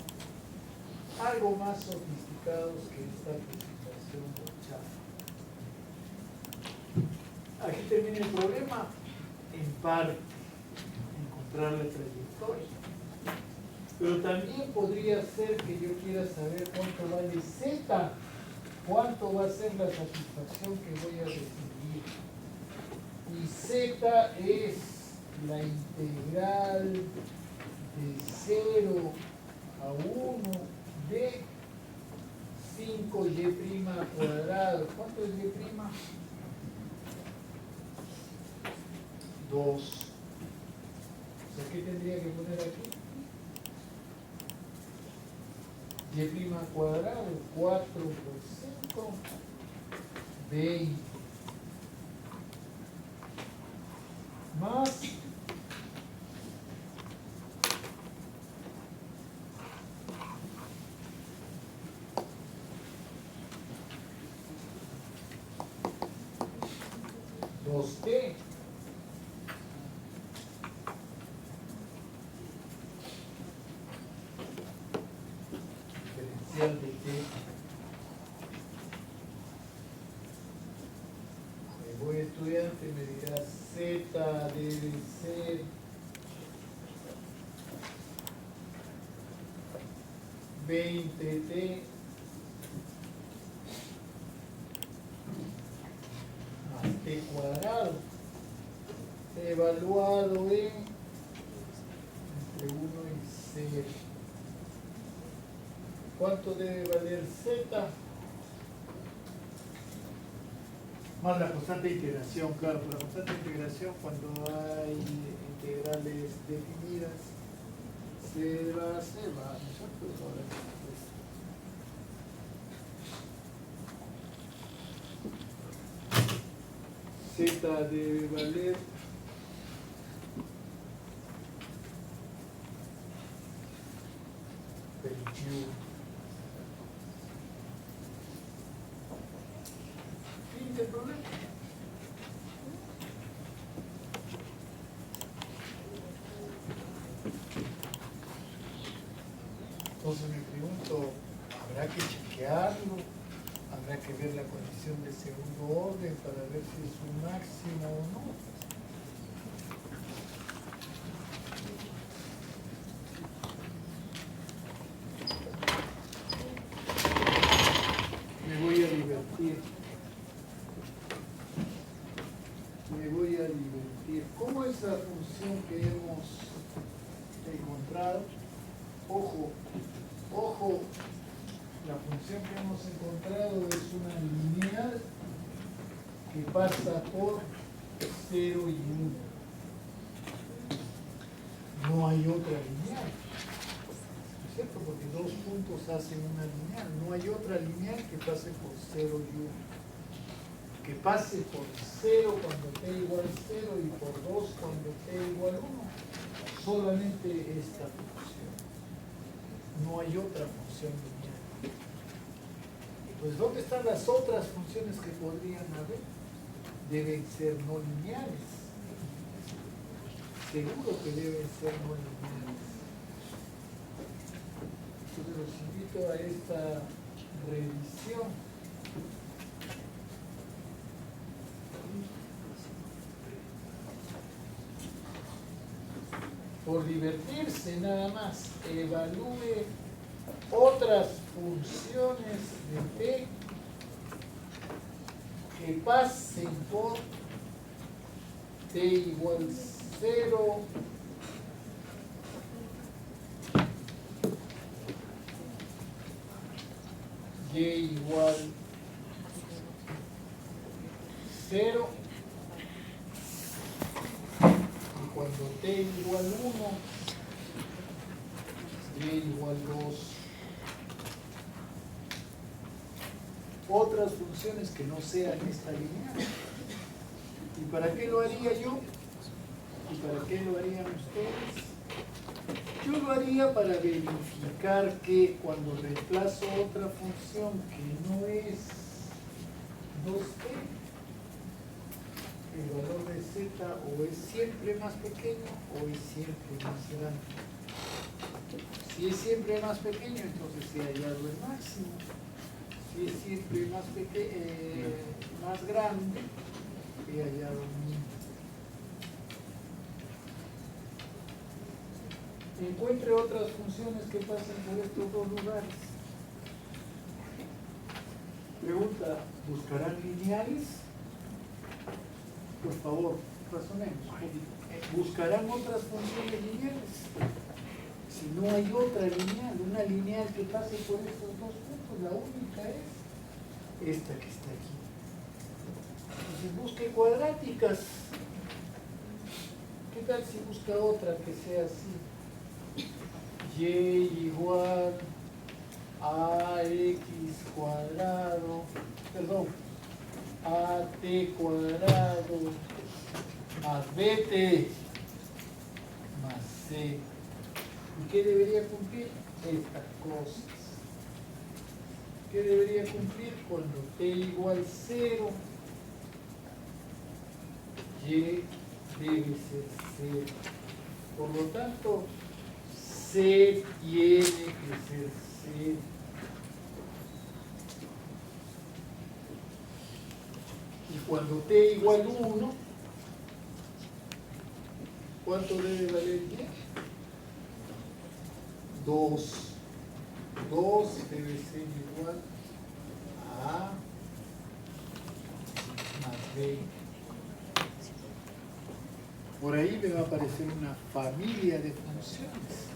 algo más sofisticados que esta presentación chafa. Aquí termina el problema, en parte, encontrar la trayectoria. Pero también podría ser que yo quiera saber cuánto vale Z, cuánto va a ser la satisfacción que voy a recibir. Y Z es la integral de 0 a 1 de 5y' cuadrado. ¿Cuánto es y'? 2. O sea, ¿qué tendría que poner aquí? Y' cuadrado, 4 por 5, 20. Más 2t. Diferencial de t. El buen estudiante me dirá z debe ser 20t más t cuadrado, evaluado en entre 1 y 0. ¿Cuánto debe valer Z? Más la constante de integración, claro, por la constante de integración cuando hay integrales definidas se va, ¿no es cierto? Ahora, pues, Z debe valer fin del problema. Entonces me pregunto, ¿habrá que chequearlo? ¿Habrá que ver la condición de segundo orden para ver si es un máximo o no? Me voy a divertir. ¿Cómo es la función que hemos encontrado? Ojo, la función que hemos encontrado es una lineal que pasa por 0 y 1. No hay otra lineal, ¿no es cierto? Porque dos puntos hacen una lineal. No hay otra lineal que pase por 0 y 1. Que pase por 0 cuando t igual 0 y por 2 cuando t igual 1. Solamente esta función. No hay otra función lineal. Pues ¿dónde están las otras funciones que podrían haber? Deben ser no lineales. Seguro que deben ser no lineales. Entonces los invito a esta revisión. Por divertirse nada más, evalúe otras funciones de t que pasen por t igual 0, y igual 0, y cuando t igual 1, y igual 2. Otras funciones que no sean esta lineal. ¿Y para qué lo haría yo? ¿Y para qué lo harían ustedes? Yo lo haría para verificar que cuando reemplazo otra función que no es 2t, el valor de z o es siempre más pequeño o es siempre más grande. Si es siempre más pequeño, entonces he hallado el máximo. Si es siempre más pequeño, más grande, he hallado un mínimo. Encuentre otras funciones que pasen por estos dos lugares. Pregunta, ¿buscarán lineales? Por favor, razonemos. ¿Buscarán otras funciones lineales? Si no hay otra lineal, una lineal que pase por estos dos puntos, la única es esta que está aquí. Entonces busque cuadráticas. ¿Qué tal si busca otra que sea así? Y igual a x cuadrado, perdón, a t cuadrado más bt más c. ¿Y qué debería cumplir? Estas cosas. ¿Qué debería cumplir? Cuando t igual 0, y debe ser 0. Por lo tanto, c tiene que ser 0. Y cuando t igual 1, ¿cuánto debe valer y? 2. 2 debe ser igual a más b. Por ahí me va a aparecer una familia de funciones.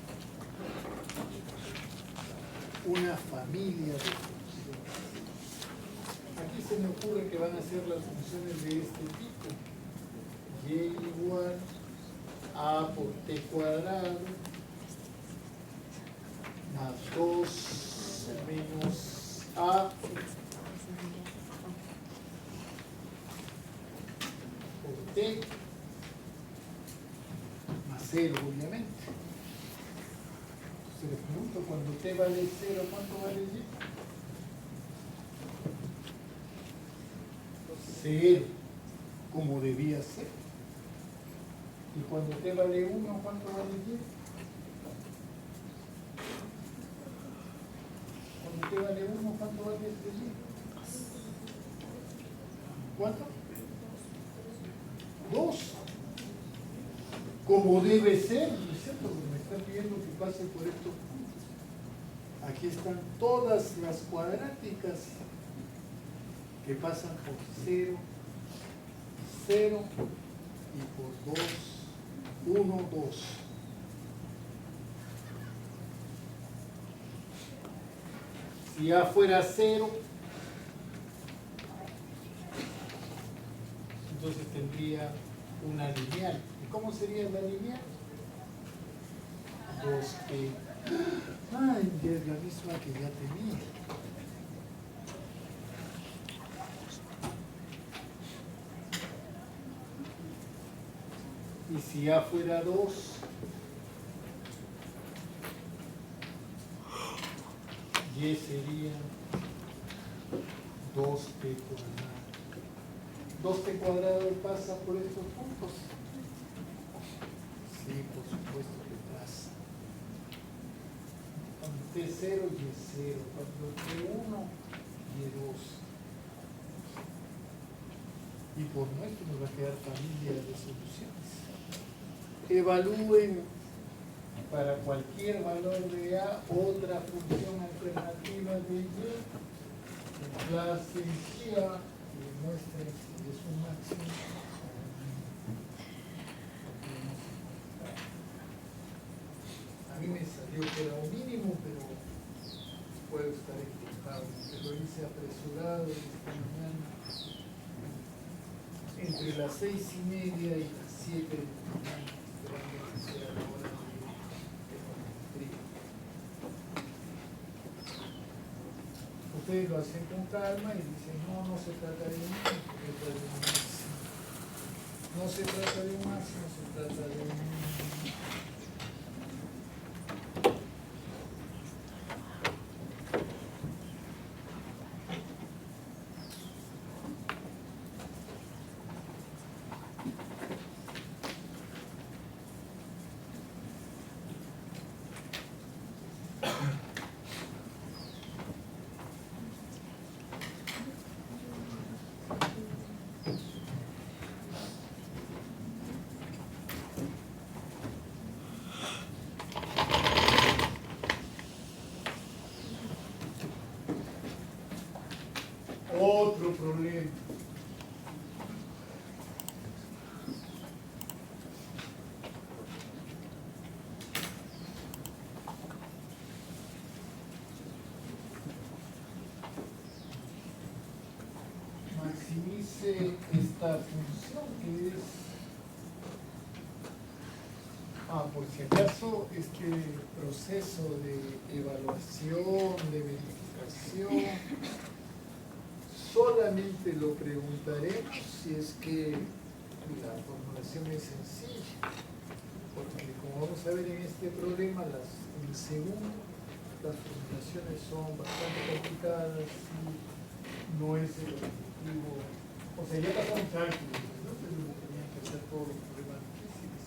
una familia de funciones. Aquí se me ocurre que van a ser las funciones de este tipo. Y igual a por t cuadrado más 2 menos a por t más 0, obviamente. Entonces les pregunto, cuando t vale 0, ¿cuánto vale y? 0, como debía ser. Y cuando t vale 1, ¿cuánto vale y? Cuando t vale 1, ¿cuánto vale este y? ¿Cuánto? 2. Como debe ser, ¿no es cierto? Porque me están pidiendo que pase por estos puntos. Aquí están todas las cuadráticas que pasan por 0, 0 y por 2, 1, 2. Si A fuera 0, entonces tendría una lineal. ¿Y cómo sería la lineal? 2t. Ay, ya es la misma que ya tenía. Y si A fuera 2, y sería 2t cuadrado. 2t cuadrado pasa por estos puntos. Sí, por supuesto que pasa. Cuando t0 y es 0, cuando t1 y es 2. Y por nuestro nos va a quedar familia de soluciones. Evalúen para cualquier valor de A otra función alternativa de Y en clase GIA y demuestren si es un máximo. A mí me salió que era un mínimo, pero puedo estar equivocado, porque lo hice apresurado esta mañana entre las 6:30 y las 7 de la mañana. Ustedes lo hacen con calma y dicen, no, no se trata de un máximo, no se trata de un máximo, se trata de un mínimo. Otro problema. Maximice esta función que es, por si acaso, este proceso de evaluación, de verificación, solamente lo preguntaremos si es que la formulación es sencilla, porque como vamos a ver en este problema, en el segundo, las formulaciones son bastante complicadas y no es el objetivo. O sea, ya pasaron cálculos, ¿no? Pero tenían que hacer todos los problemas difíciles.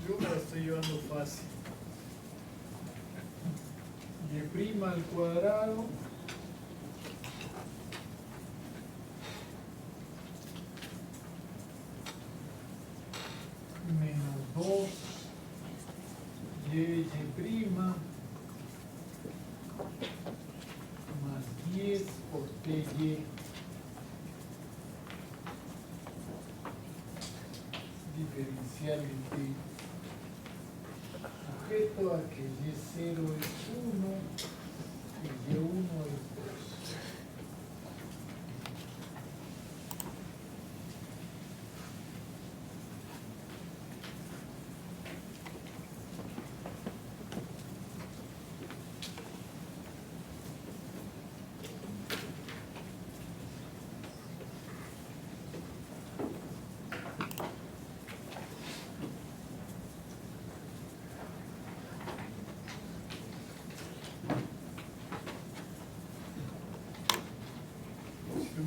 Yo me la estoy llevando fácil. Y' al cuadrado menos 2 y' más 10 por ty diferencial en t. sujeto a que Y0 es 1 y Y1 es 2.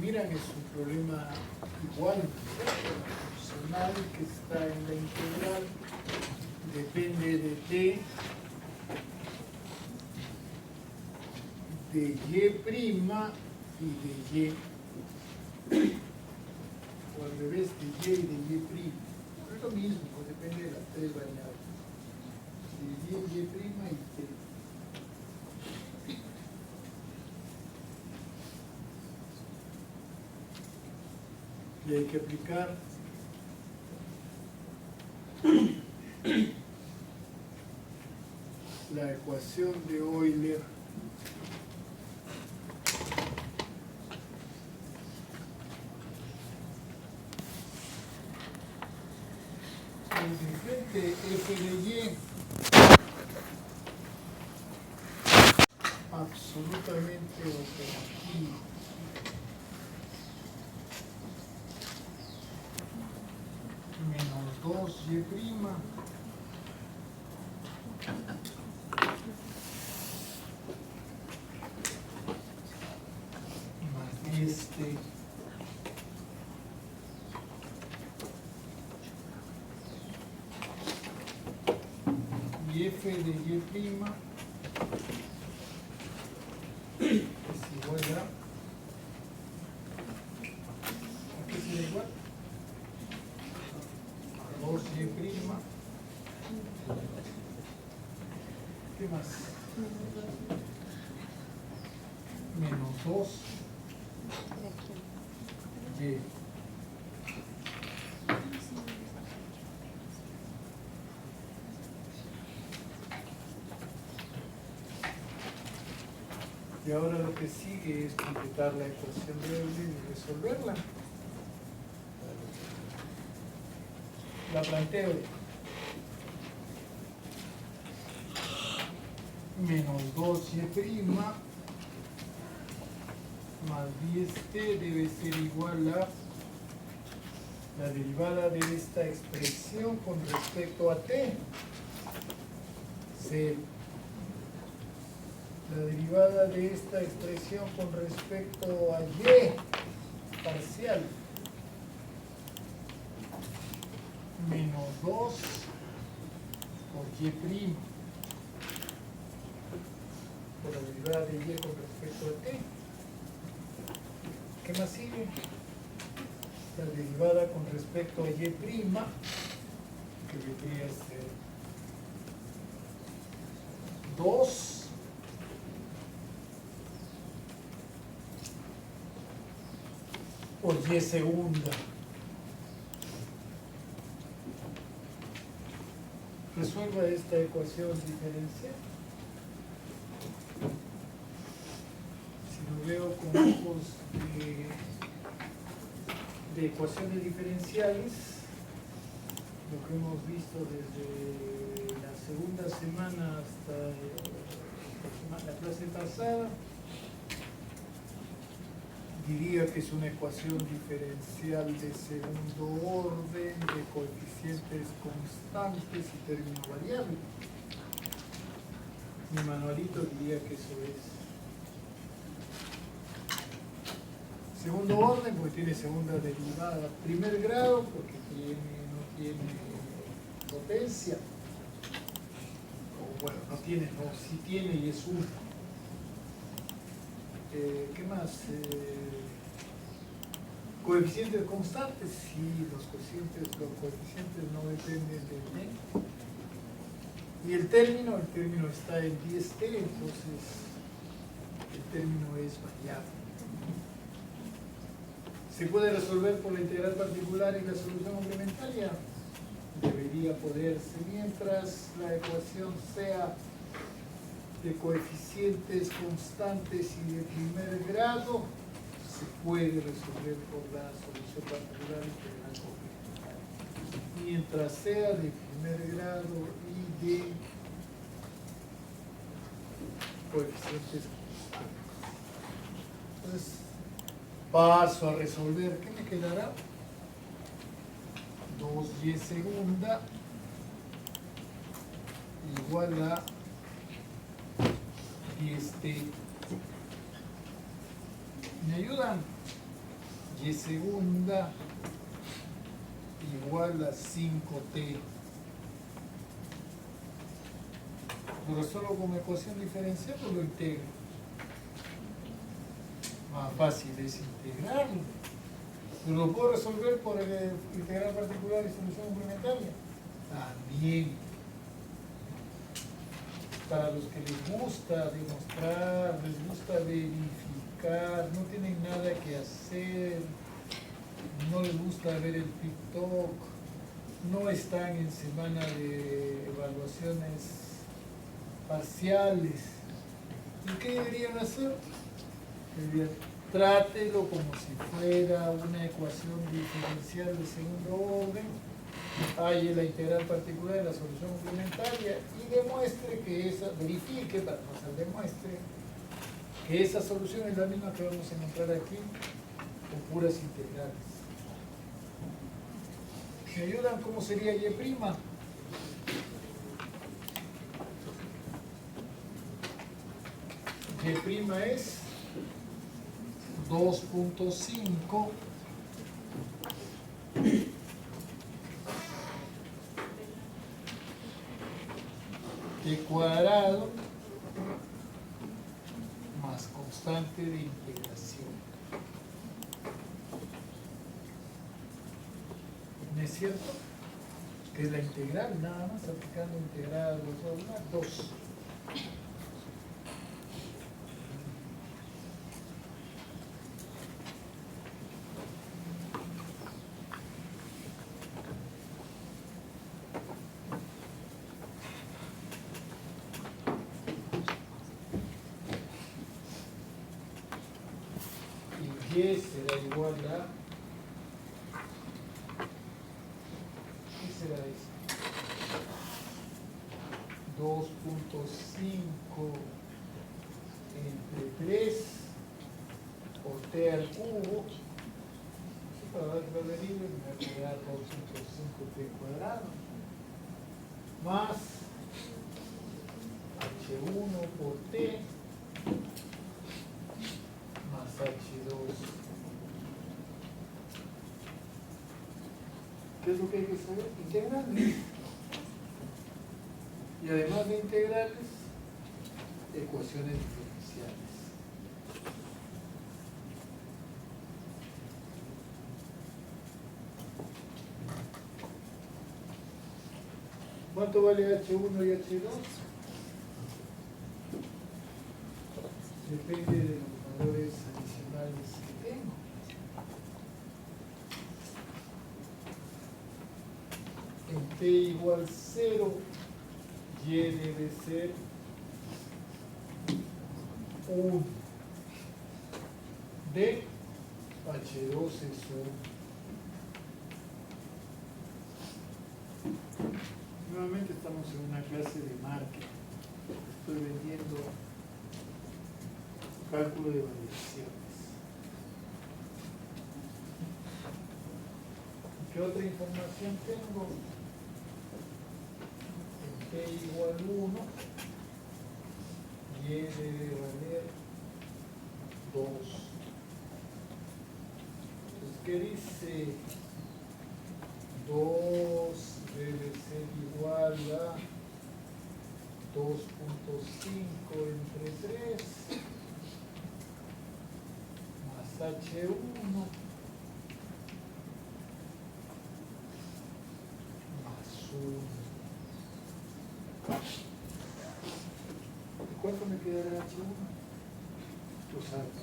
Miran, es un problema igual, funcional que está en la integral, depende de t, de y' y de y, o al revés, de y y de y'. Es lo mismo, pues depende de las tres variables, de y' y t. Y hay que aplicar la ecuación de Euler de f de y absolutamente operativo. Menos 2y' más 10t y f de y' es igual a ¿qué será igual? 2y'. ¿Qué más? Menos 2 y. Y ahora lo que sigue es completar la ecuación de Euler y resolverla. La planteo. Menos 2y' más 10t debe ser igual a la derivada de esta expresión con respecto a t. La derivada de esta expresión con respecto a y parcial. Menos 2 por y'. Por la derivada de y con respecto a t. ¿Qué más sigue? La derivada con respecto a y', que vendría a ser 2 por y segunda. Resuelva esta ecuación diferencial. Si lo veo con ojos de ecuaciones diferenciales, lo que hemos visto desde la segunda semana hasta la clase pasada, diría que es una ecuación diferencial de segundo orden, de coeficientes constantes y término variable. Mi manualito diría que eso es segundo orden porque tiene segunda derivada, primer grado porque no tiene potencia, o bueno, no tiene, no, sí tiene y es 1. ¿Qué más? Coeficientes constantes, sí, los coeficientes no dependen de t. Y el término está en 10t, entonces el término es variable. ¿Se puede resolver por la integral particular y la solución complementaria? Debería. debería poderse. Mientras la ecuación sea de coeficientes constantes y de primer grado, se puede resolver por la solución particular integral complementaria. Mientras sea de primer grado y de coeficientes constantes. Entonces, paso a resolver. ¿Qué me quedará? 2y segunda igual a 10t. ¿Me ayudan? Y segunda igual a 5t. Lo resuelvo como ecuación diferencial o lo integro. Más fácil es integrarlo. Pero lo puedo resolver por integral particular y solución complementaria. También. Para los que les gusta demostrar, les gusta verificar, no tienen nada que hacer, no les gusta ver el TikTok, no están en semana de evaluaciones parciales. ¿Y qué deberían hacer? Trátelo como si fuera una ecuación diferencial de segundo orden, halle la integral particular de la solución complementaria y demuestre que esa, verifique, para no ser demuestre, que esa solución es la misma que vamos a encontrar aquí con puras integrales. ¿Me ayudan? ¿Cómo sería y'? Y' es 2.5 t cuadrado más constante de integración. ¿No es cierto? Que es la integral, nada más aplicando integral, 2. Y será igual a, ¿qué será eso? 2.5 entre 3 por t al cubo. Para dar valor libre me va a quedar 2.5t cuadrado más h1 por t más h2. ¿Qué es lo que hay que saber? Integrales. Y además de integrales, ecuaciones diferenciales. ¿Cuánto vale H1 y H2? Depende de los valores adicionales que tengo. En t igual 0, y debe ser 1. De H2 es 1. Nuevamente estamos en una clase de marketing. Estoy vendiendo cálculo de variaciones. ¿Qué otra información tengo? En t igual 1, y debe valer 2. Entonces, ¿qué dice? 2 debe ser igual a 2.5 entre 3 más H1 más 1. ¿Y cuánto me quedará H1? Tú sabes.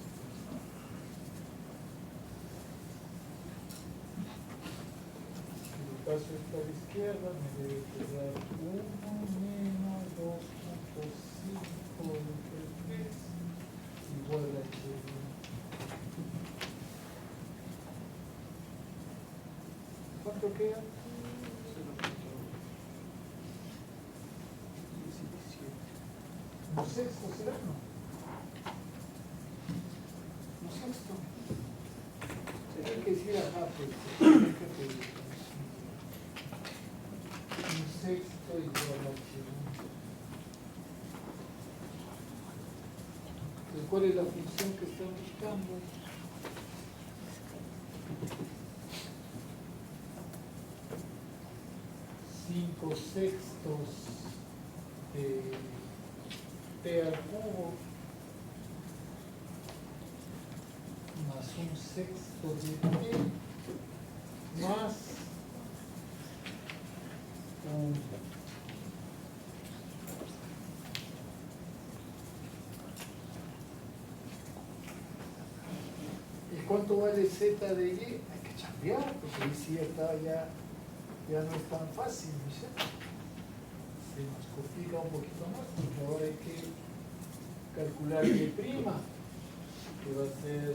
Si lo paso esto a la izquierda, me debe quedar 1 menos 2.5 entre 3 igual a Y1. ¿Cuánto queda? 1 sexto será, ¿no? 1 sexto. Tenía que decir acá, pues, fíjate, 1 sexto igual a Y1. ¿Cuál es la función que están buscando? Cinco sextos de t al cubo más 1 sexto de t más 1. ¿Y cuánto vale z de y? Hay que cambiar, porque ahí sí está ya no es tan fácil, ¿no es cierto? Se nos complica un poquito más, porque ahora hay que calcular y', que va a ser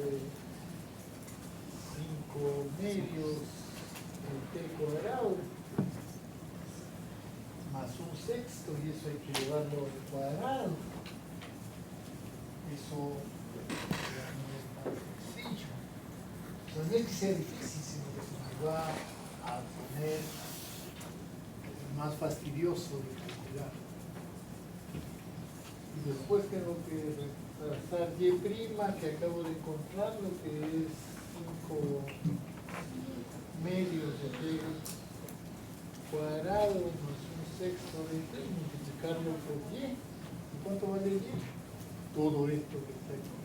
5 medios de t cuadrado, más 1 sexto, y eso hay que llevarlo al cuadrado. Eso ya no es tan sencillo. O sea, no es que sea difícil, sino que se nos va a poner más fastidioso de calcular. Y después tengo que reemplazar y', que acabo de encontrar, lo que es 5 medios de t cuadrado más 1 sexto de t, multiplicarlo por y. ¿Y cuánto vale y? Todo esto que está aquí.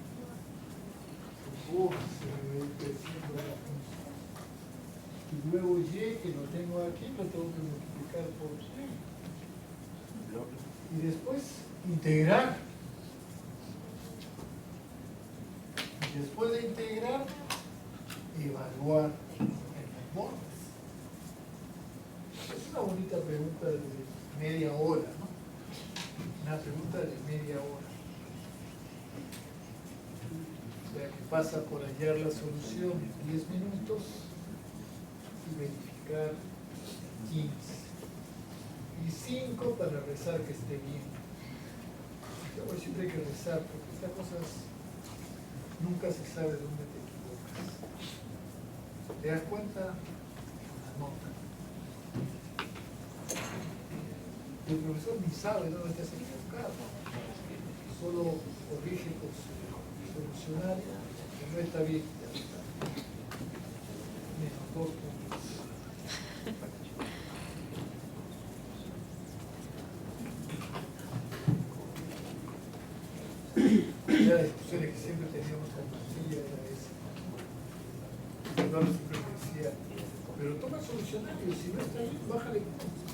Se me va creciendo la función. Y luego y, que lo tengo aquí, lo tengo que multiplicar por y. Y después integrar. Y después de integrar, evaluar el bordes. Es una bonita pregunta de media hora, ¿no? Una pregunta de media hora. O sea, que pasa por hallar la solución en 10 minutos y verificar 15. Y 5 para rezar que esté bien. Yo siempre hay que rezar, porque estas cosas nunca se sabe dónde te equivocas. ¿Te das cuenta? La nota. El profesor ni sabe dónde te has equivocado. Solo corrige por solucionar que no está bien. Menos 2 puntos. Ya las discusiones que siempre teníamos con María era esa. Eduardo siempre me decía, pero toma el solucionario, si no está bien, bájale puntos.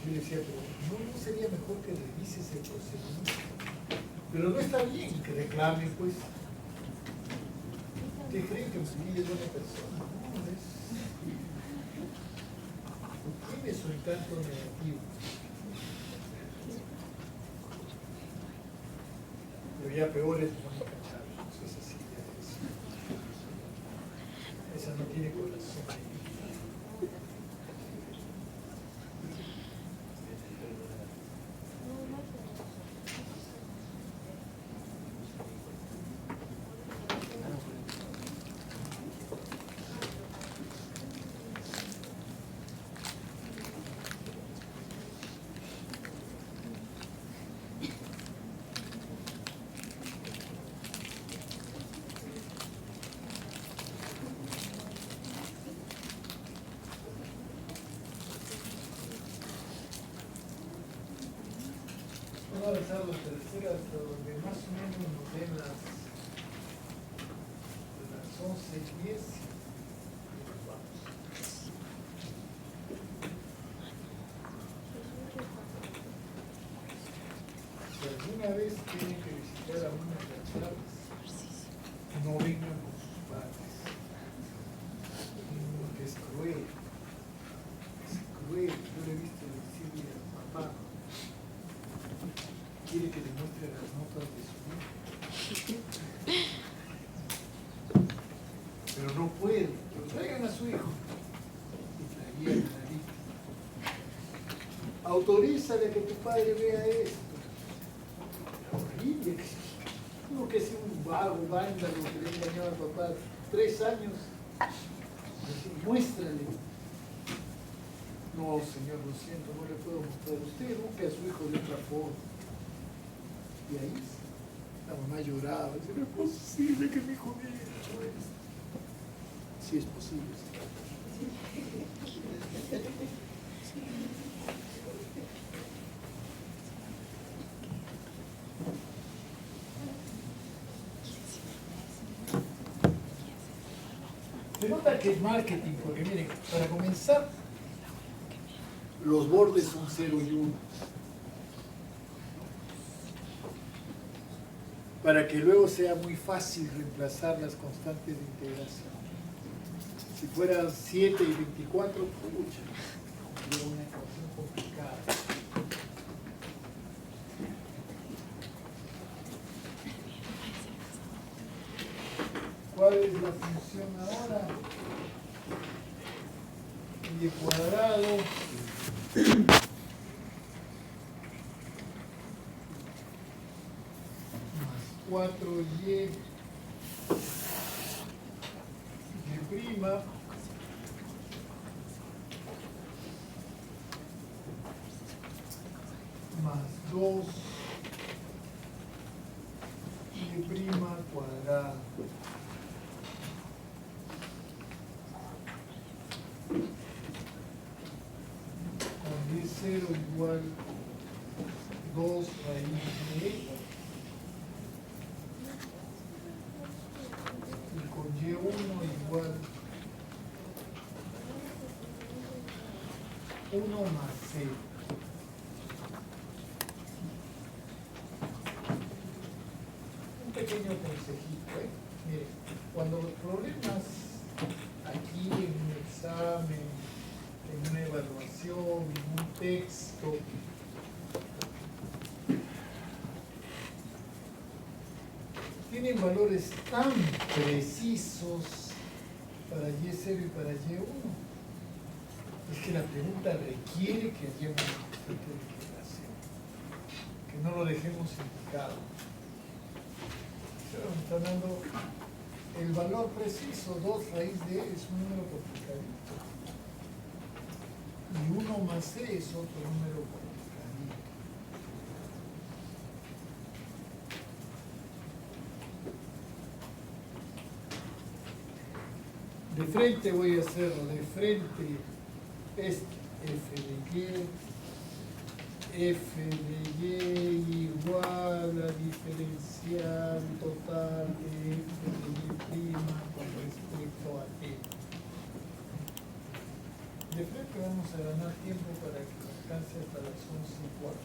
Yo le decía, pero ¿no sería mejor que revises el procedimiento? Pero no está bien que reclame, pues. ¿Qué creen que María es buena persona? No, tiene su encanto negativo. Pero ya peor es Mónica Chávez, esa sí ya es. Esa no tiene corazón. Vamos a avanzar la tercera hasta donde más o menos nos den las 11:10. Si alguna vez tienen que visitar a una de las Chávez, no vengan con sus padres, porque es cruel. Pero no puede. Pero traigan a su hijo. Y traían a la lista. Autorízale a que tu padre vea esto. Horrible. Uno que es un vago, vándalo, que le engañaba al papá 3 años. Muéstrale. No, señor, lo siento, no le puedo mostrar. Usted busque a su hijo de otra forma. Y ahí la mamá lloraba. Dice, no es posible que mi hijo vea esto. Sí es posible. Se nota que es marketing, porque miren, para comenzar, los bordes son 0 y 1. Para que luego sea muy fácil reemplazar las constantes de integración. Si fueran 7 y 24, pucha, sería una ecuación complicada. ¿Cuál es la función ahora? Y cuadrado más 4y prima más 2 y prima al cuadrado. Con y0 igual 2 raíz de y con y1 igual 1 más c. Un pequeño consejito, Miren, cuando los problemas aquí en un examen, en una evaluación, en un texto, tienen valores tan precisos para y0 y para y1, es que la pregunta requiere que hallemos un constante de integración, que no lo dejemos indicado. Pero me están dando el valor preciso, 2 raíz de es un número complicadito. Y 1 más c es otro número complicadito. De frente voy a hacerlo, de frente es f de y igual a diferencial total de f de y prima con respecto a t. De frente vamos a ganar tiempo para que alcance hasta las 11:15.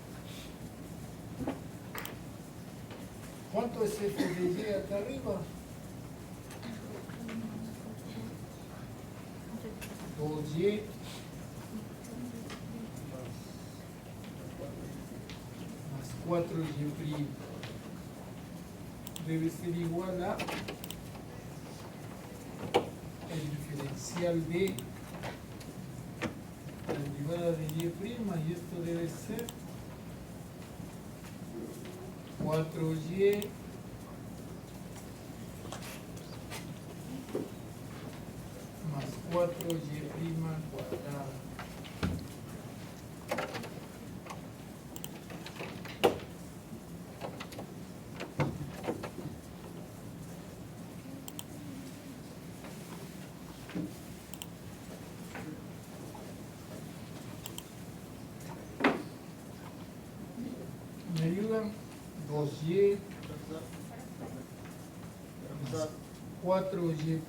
¿Cuánto es f de y acá arriba? 2y más 4y' debe ser igual a el diferencial de la derivada de y' y esto debe ser 4y más 4y' cuadrada. Me ayudan 2y más 4y'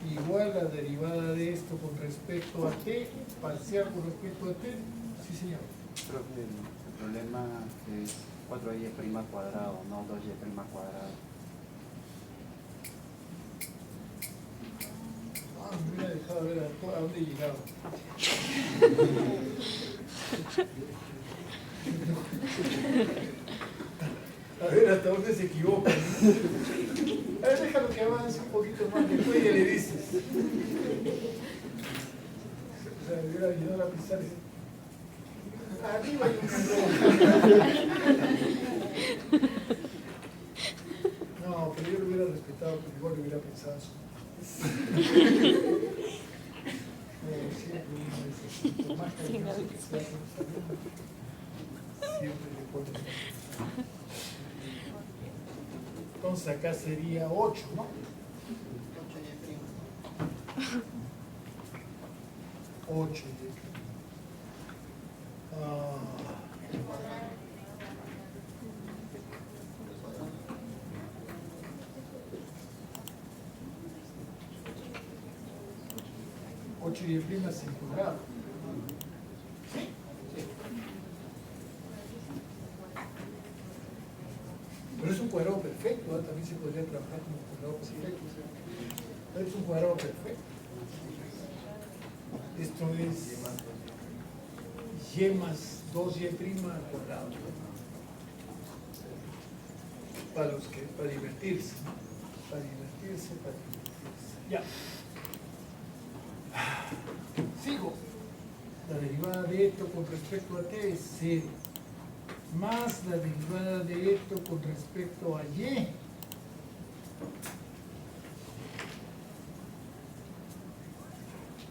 igual a la derivada de esto con respecto a t, parcial con respecto a t. Sí, señor. Profe, el problema es 4y' cuadrado, no 2y' cuadrado. Ah, me hubiera dejado ver a dónde he llegado. A ver hasta dónde se equivoca. A ver, déjalo que avance un poquito más, después ya le dices. O sea, le hubiera ayudado a pisar. Arriba hay un error. No, pero yo lo hubiera respetado, porque igual lo hubiera pensado. Siempre uno es así, por más cariñoso que sea con los alumnos, siempre le pones. Entonces acá sería 8, ¿no? 8 y ocho y prima sin cuadrado. ¿Sí? Pero es un cuadrado perfecto, ¿eh? También se podría trabajar como cuadrado perfecto. Pero es un cuadrado perfecto. Esto es y más 2y prima al cuadrado. Para divertirse, ¿no? Para divertirse. Ya. Sigo. La derivada de esto con respecto a t es 0. Más la derivada de esto con respecto a y.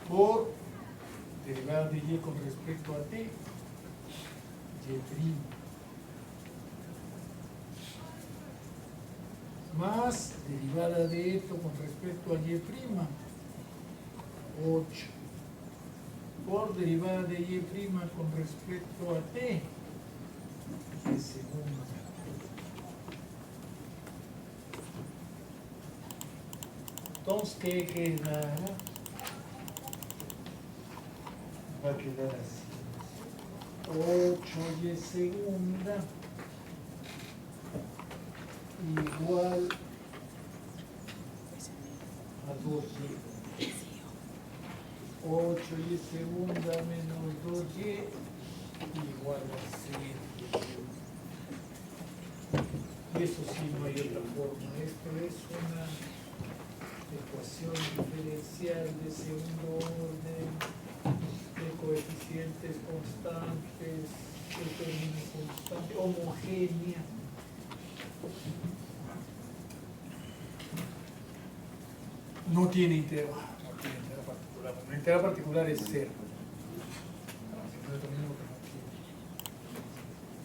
Por derivada de y con respecto a t, y'. Más derivada de esto con respecto a y', 8. Por derivada de y' con respecto a t, de segunda. Entonces, ¿qué quedará? Va a quedar así. 8y segunda igual a 2y. 8y segunda menos 2y igual a 0. Y eso sí, no hay otra forma. Esto es una ecuación diferencial de segundo orden, de coeficientes constantes, de término constante, homogénea. No tiene integral particular. La integral particular es 0.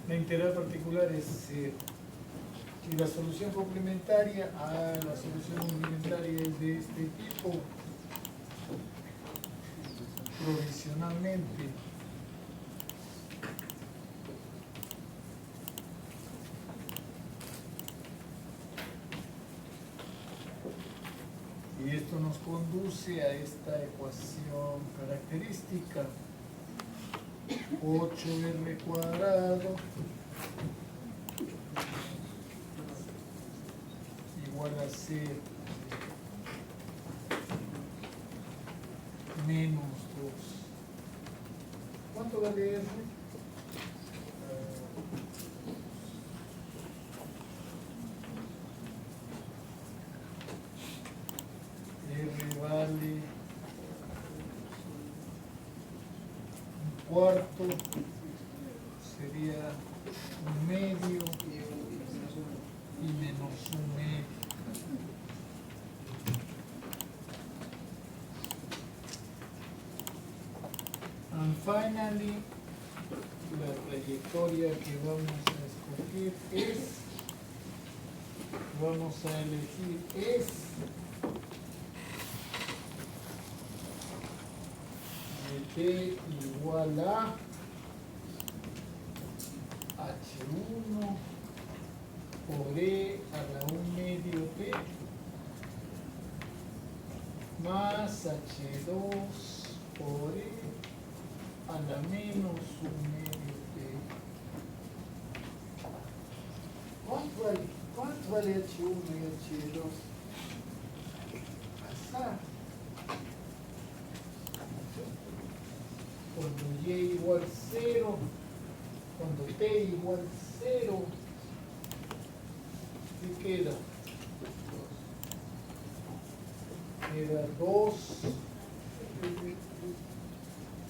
La integral particular es 0. Y la solución complementaria, la solución complementaria es de este tipo. Provisionalmente. Y esto nos conduce a esta ecuación característica. 8r cuadrado igual a 0 menos 2. ¿Cuánto vale r? R vale un cuarto, sería un medio y menos un medio. And finally, la trayectoria que vamos a escoger es, vamos a elegir es t igual a h1 por e a la 1 medio t más h2 por e a la menos 1 medio t. ¿Cuánto vale h1 y h2? Pasar. Cuando y igual 0, cuando t igual 0, queda? Queda 2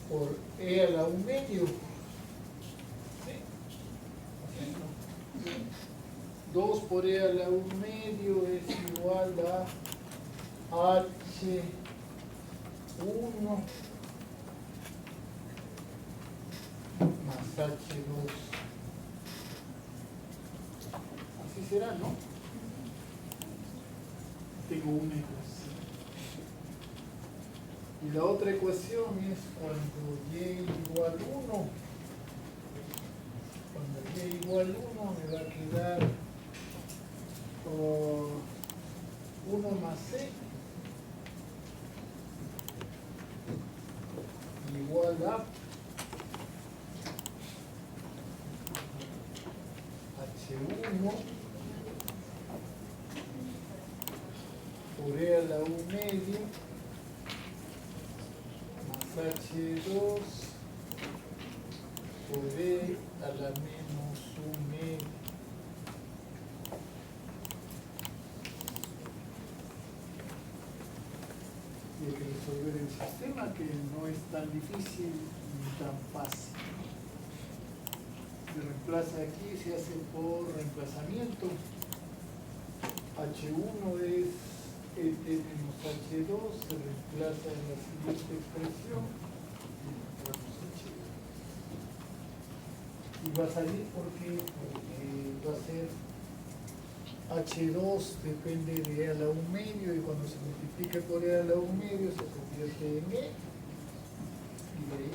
por E a la 1 medio. ¿Sí? 2 por E a la 1 medio es igual a H1 más H2. Así será, ¿no? Tengo una ecuación. Y la otra ecuación es cuando y igual 1. Cuando y igual 1 me va a quedar 1 más C igual a H1 por E a la 1 medio más H2 por E a la menos 1 medio. Y hay que resolver el sistema, que no es tan difícil ni tan fácil. Se reemplaza aquí, se hace por reemplazamiento. H1 es ET menos H2, se reemplaza en la siguiente expresión y encontramos H2. Y va a salir porque va a ser H2 depende de E a la 1 medio, y cuando se multiplica por E a la 1 medio se convierte en E, y de ahí